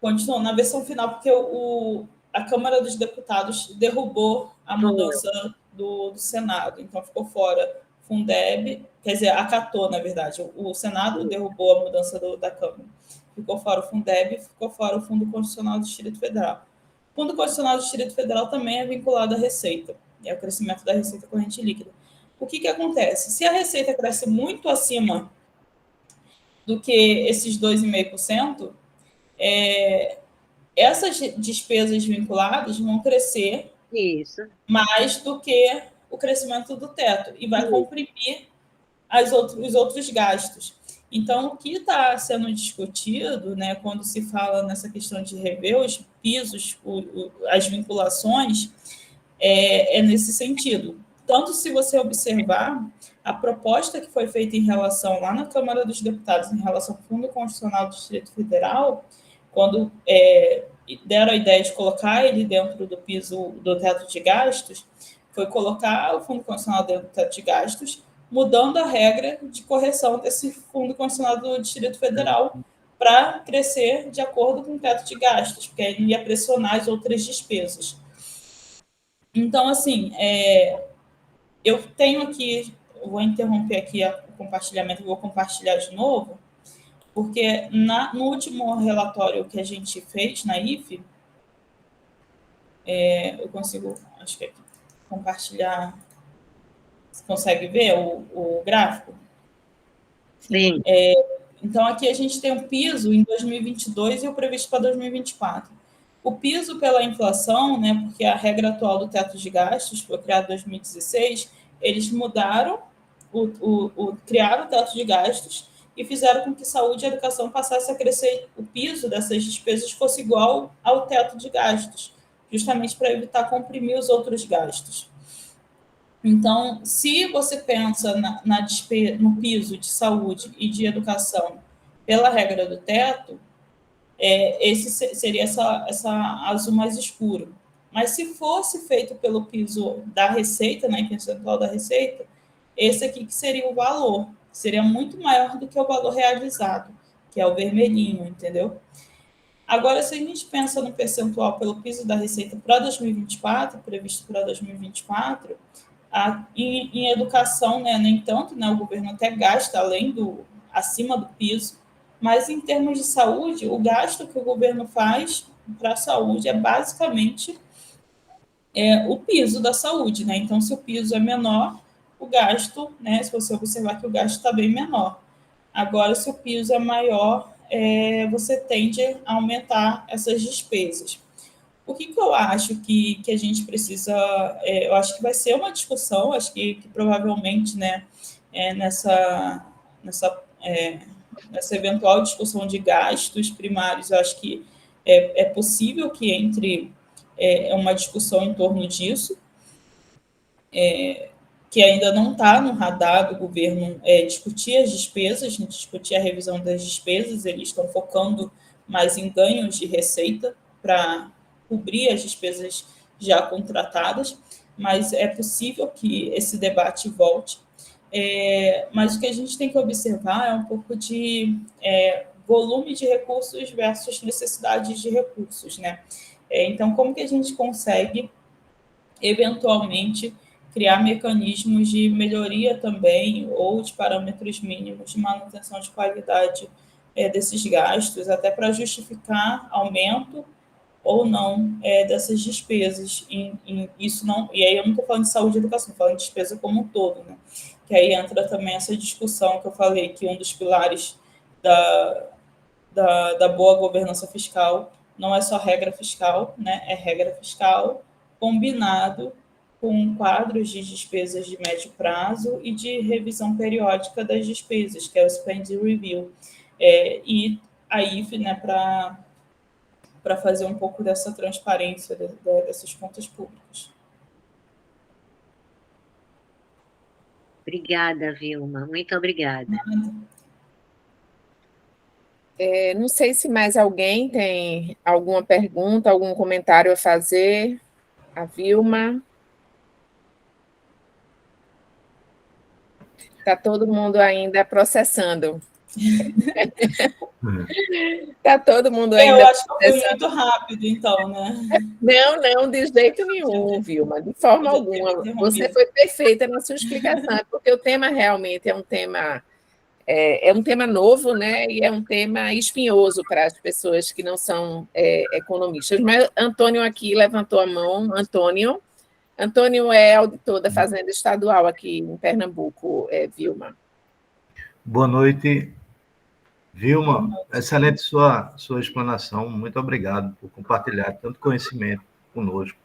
Continuou na versão final, porque a Câmara dos Deputados derrubou a mudança do Senado, então ficou fora Fundeb, quer dizer, acatou, na verdade. O Senado derrubou a mudança da Câmara. Ficou fora o Fundeb, ficou fora o Fundo Constitucional do Distrito Federal. O Fundo Constitucional do Distrito Federal também é vinculado à receita, é o crescimento da receita corrente líquida. O que acontece? Se a receita cresce muito acima do que esses 2,5%, essas despesas vinculadas vão crescer mais do que o crescimento do teto e vai comprimir os outros gastos. Então, o que está sendo discutido, né, quando se fala nessa questão de rever os pisos, as vinculações, é nesse sentido. Tanto se você observar a proposta que foi feita em relação lá na Câmara dos Deputados, em relação ao Fundo Constitucional do Distrito Federal, quando deram a ideia de colocar ele dentro do piso do teto de gastos, foi colocar o Fundo Constitucional dentro do teto de gastos, mudando a regra de correção desse Fundo Constitucional do Distrito Federal para crescer de acordo com o teto de gastos, porque aí ia pressionar as outras despesas. Então, assim, eu tenho aqui, eu vou interromper aqui o compartilhamento, vou compartilhar de novo, porque no último relatório que a gente fez na IFE, eu consigo, acho que aqui, compartilhar. Você consegue ver o gráfico? Sim. Então, aqui a gente tem um piso em 2022 e o previsto para 2024. O piso pela inflação, né, porque a regra atual do teto de gastos foi criada em 2016, eles mudaram, criaram o teto de gastos e fizeram com que saúde e educação passasse a crescer, o piso dessas despesas fosse igual ao teto de gastos, justamente para evitar comprimir os outros gastos. Então, se você pensa no piso de saúde e de educação pela regra do teto, esse seria essa azul mais escuro. Mas se fosse feito pelo piso da receita, né, percentual da receita, esse aqui que seria o valor, seria muito maior do que o valor realizado, que é o vermelhinho, entendeu? Agora, se a gente pensa no percentual pelo piso da receita para 2024, previsto para 2024, em educação, né, nem tanto, né, o governo até gasta acima do piso, mas em termos de saúde, o gasto que o governo faz para a saúde é basicamente o piso da saúde, né? Então, se o piso é menor, o gasto, né, se você observar que o gasto está bem menor. Agora, se o piso é maior, você tende a aumentar essas despesas. O que eu acho que a gente precisa... eu acho que vai ser uma discussão, acho que provavelmente, né, nessa eventual discussão de gastos primários, eu acho que é possível que entre uma discussão em torno disso, que ainda não está no radar do governo discutir as despesas, discutir a revisão das despesas, eles estão focando mais em ganhos de receita para cobrir as despesas já contratadas, mas é possível que esse debate volte. Mas o que a gente tem que observar é um pouco de volume de recursos versus necessidade de recursos, né? Então, como que a gente consegue, eventualmente, criar mecanismos de melhoria também, ou de parâmetros mínimos de manutenção de qualidade desses gastos, até para justificar aumento ou não dessas despesas. Isso não, e aí eu não estou falando de saúde e educação, estou falando de despesa como um todo, né? que aí entra também essa discussão que eu falei, que um dos pilares da boa governança fiscal não é só regra fiscal, né? É regra fiscal combinado com quadros de despesas de médio prazo e de revisão periódica das despesas, que é o Spend Review. E aí, né, para fazer um pouco dessa transparência dessas contas públicas. Obrigada, Vilma. Muito obrigada. Não sei se mais alguém tem alguma pergunta, algum comentário a fazer. A Vilma. Está todo mundo ainda processando. Está todo mundo ainda eu acho que foi muito rápido, então, né? Não, de jeito nenhum, Vilma, de forma alguma. Você foi perfeita na sua explicação, porque o tema realmente é um tema novo, né? E é um tema espinhoso para as pessoas que não são economistas. Mas Antônio aqui levantou a mão. Antônio é auditor da Fazenda Estadual aqui em Pernambuco, Vilma. Boa noite, Vilma. Excelente sua explanação. Muito obrigado por compartilhar tanto conhecimento conosco.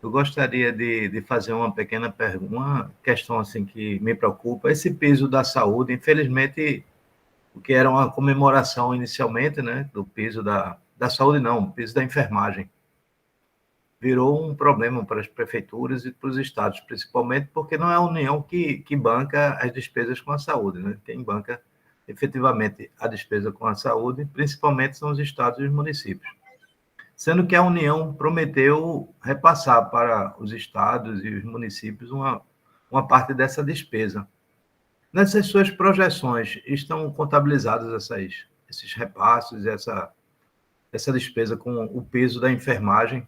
Eu gostaria de fazer uma pequena pergunta, uma questão assim que me preocupa. Esse piso da saúde, infelizmente, o que era uma comemoração inicialmente, né, do piso da saúde, não, piso da enfermagem, virou um problema para as prefeituras e para os estados, principalmente porque não é a União que banca as despesas com a saúde, né? Quem banca efetivamente a despesa com a saúde, principalmente são os estados e os municípios. Sendo que a União prometeu repassar para os estados e os municípios uma parte dessa despesa. Nessas suas projeções, estão contabilizados esses repassos, essa despesa com o peso da enfermagem,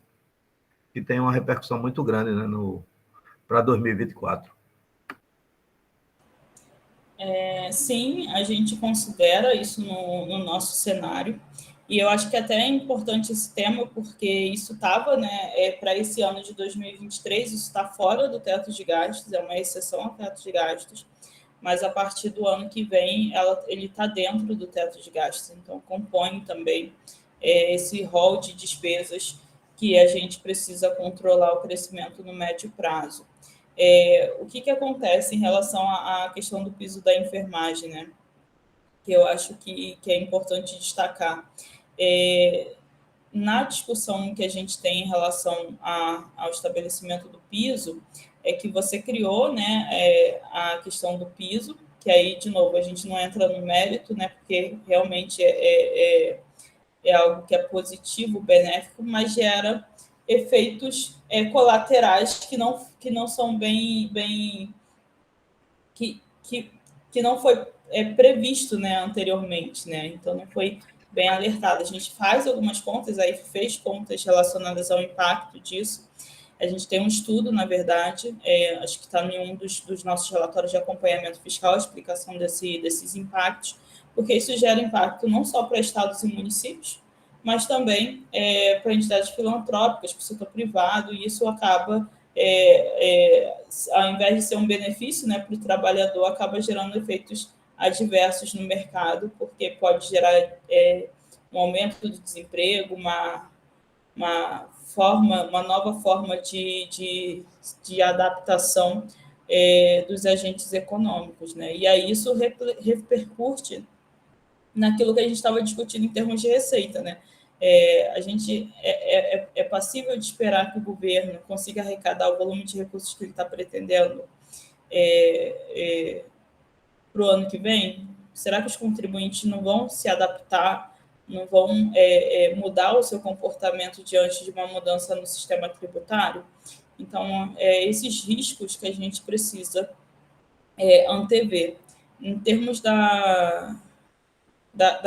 que tem uma repercussão muito grande, né, para 2024. Sim, a gente considera isso no nosso cenário, e eu acho que até é importante esse tema, porque isso estava, né, para esse ano de 2023, isso está fora do teto de gastos, é uma exceção ao teto de gastos, mas a partir do ano que vem ele está dentro do teto de gastos, então compõe também esse rol de despesas que a gente precisa controlar o crescimento no médio prazo. O que acontece em relação à questão do piso da enfermagem, né? Que eu acho que é importante destacar. Na discussão que a gente tem em relação ao estabelecimento do piso, é que você criou, né, a questão do piso, que aí, de novo, a gente não entra no mérito, né, porque realmente é algo que é positivo, benéfico, mas gera efeitos colaterais que não são bem que não foi previsto, né, anteriormente, né? Então não foi bem alertado. A gente faz algumas contas, aí fez contas relacionadas ao impacto disso. A gente tem um estudo, na verdade, acho que está em um dos nossos relatórios de acompanhamento fiscal, a explicação desses impactos, porque isso gera impacto não só para estados e municípios, mas também para entidades filantrópicas, para o setor privado, e isso acaba, ao invés de ser um benefício, né, para o trabalhador, acaba gerando efeitos adversos no mercado, porque pode gerar um aumento do desemprego, uma nova forma de adaptação dos agentes econômicos, né? E aí isso repercute naquilo que a gente estava discutindo em termos de receita, né? A gente é passível de esperar que o governo consiga arrecadar o volume de recursos que ele está pretendendo para o ano que vem? Será que os contribuintes não vão se adaptar, não vão mudar o seu comportamento diante de uma mudança no sistema tributário? Então, esses riscos que a gente precisa antever. Em termos da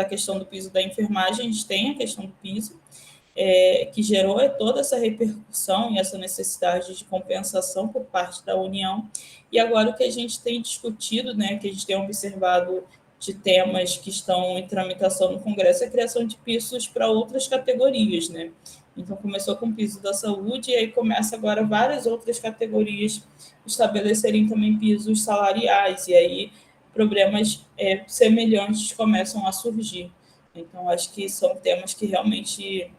questão do piso da enfermagem, a gente tem a questão do piso, que gerou toda essa repercussão e essa necessidade de compensação por parte da União. E agora o que a gente tem discutido, né, que a gente tem observado de temas que estão em tramitação no Congresso, é a criação de pisos para outras categorias, né? Então, começou com o piso da saúde, e aí começa agora várias outras categorias estabelecerem também pisos salariais, e aí problemas semelhantes começam a surgir. Então, acho que são temas que realmente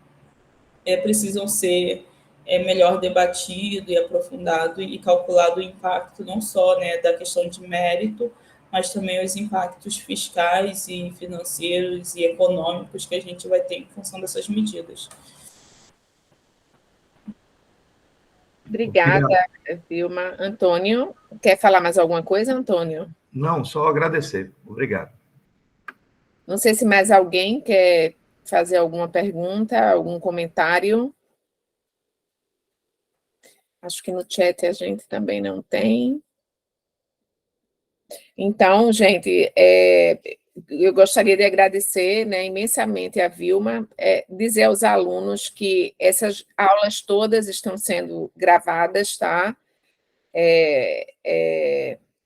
precisam ser melhor debatido e aprofundado e calculado o impacto não só, né, da questão de mérito, mas também os impactos fiscais e financeiros e econômicos que a gente vai ter em função dessas medidas. Obrigada, Vilma. Antônio, quer falar mais alguma coisa, Antônio? Não, só agradecer. Obrigado. Não sei se mais alguém quer fazer alguma pergunta, algum comentário. Acho que no chat a gente também não tem. Então, gente, eu gostaria de agradecer, né, imensamente a Vilma, dizer aos alunos que essas aulas todas estão sendo gravadas, tá?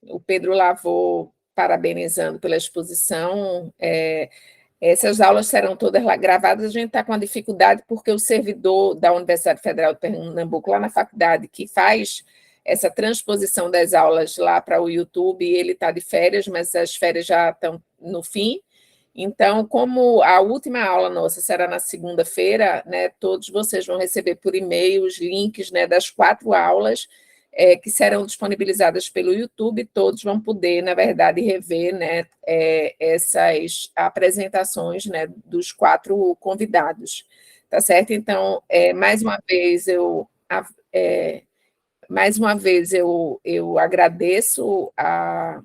O Pedro Lavô parabenizando pela exposição. Essas aulas serão todas lá gravadas. A gente está com uma dificuldade porque o servidor da Universidade Federal de Pernambuco, lá na faculdade, que faz essa transposição das aulas lá para o YouTube, ele está de férias, mas as férias já estão no fim. Então, como a última aula nossa será na segunda-feira, né, todos vocês vão receber por e-mail os links, né, das 4 aulas que serão disponibilizadas pelo YouTube. Todos vão poder, na verdade, rever, né, essas apresentações, né, dos 4 convidados. Tá certo? Então, mais uma vez eu agradeço a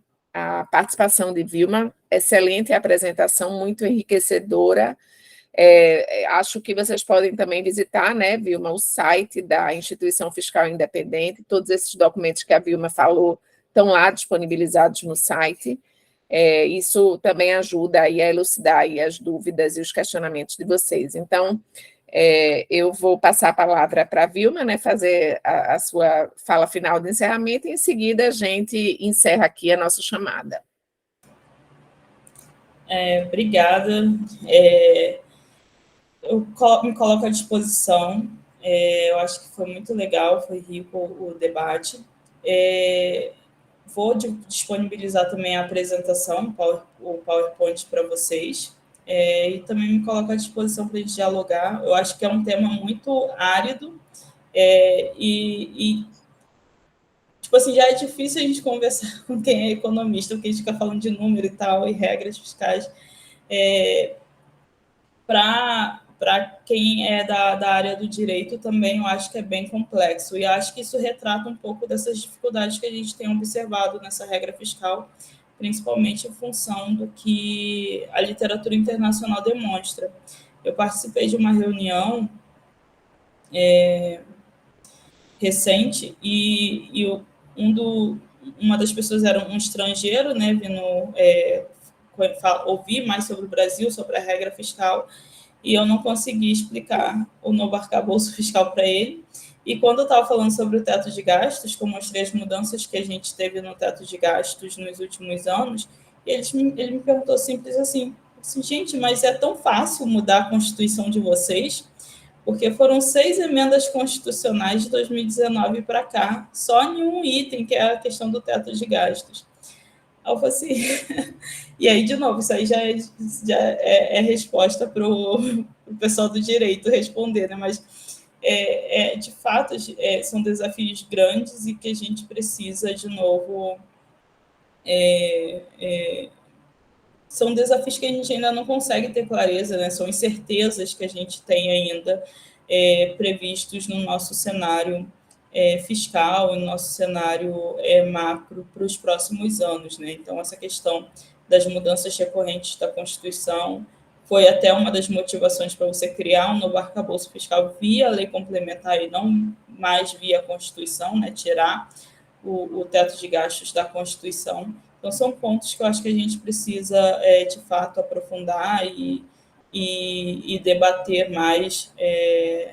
participação de Vilma, excelente apresentação, muito enriquecedora. Acho que vocês podem também visitar, né, Vilma, o site da Instituição Fiscal Independente. Todos esses documentos que a Vilma falou estão lá disponibilizados no site. Isso também ajuda aí a elucidar aí as dúvidas e os questionamentos de vocês. Então, eu vou passar a palavra para a Vilma, né, fazer a sua fala final de encerramento, e em seguida a gente encerra aqui a nossa chamada. Obrigada. Eu me coloco à disposição. Eu acho que foi muito legal, foi rico o debate. Vou disponibilizar também a apresentação, o PowerPoint para vocês. E também me coloco à disposição para a gente dialogar. Eu acho que é um tema muito árido tipo assim, já é difícil a gente conversar com quem é economista, porque a gente fica falando de número e tal, e regras fiscais. Para quem é da área do direito também, eu acho que é bem complexo. E acho que isso retrata um pouco dessas dificuldades que a gente tem observado nessa regra fiscal, principalmente em função do que a literatura internacional demonstra. Eu participei de uma reunião recente e uma das pessoas era um estrangeiro, né, vindo ouvir mais sobre o Brasil, sobre a regra fiscal, e eu não consegui explicar o novo arcabouço fiscal para ele. E quando eu estava falando sobre o teto de gastos, que eu mostrei as mudanças que a gente teve no teto de gastos nos últimos anos, ele me perguntou simples assim, gente, mas é tão fácil mudar a Constituição de vocês? Porque foram 6 emendas constitucionais de 2019 para cá, só em um item, que é a questão do teto de gastos. Aí eu falei assim... E aí, de novo, isso aí já é resposta para o pessoal do direito responder, né? Mas, de fato, são desafios grandes e que a gente precisa, de novo... são desafios que a gente ainda não consegue ter clareza, né? São incertezas que a gente tem ainda previstos no nosso cenário fiscal, no nosso cenário macro para os próximos anos, né? Então, essa questão das mudanças recorrentes da Constituição foi até uma das motivações para você criar um novo arcabouço fiscal via lei complementar e não mais via Constituição, né? Tirar o teto de gastos da Constituição. Então, são pontos que eu acho que a gente precisa, de fato, aprofundar e debater mais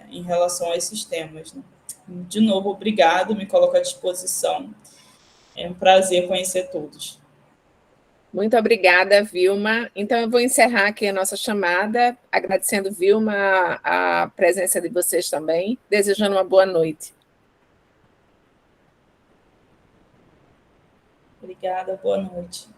em relação a esses temas, né? De novo, obrigado, me coloco à disposição. É um prazer conhecer todos. Muito obrigada, Vilma. Então, eu vou encerrar aqui a nossa chamada, agradecendo, Vilma, a presença de vocês também, desejando uma boa noite. Obrigada, boa noite.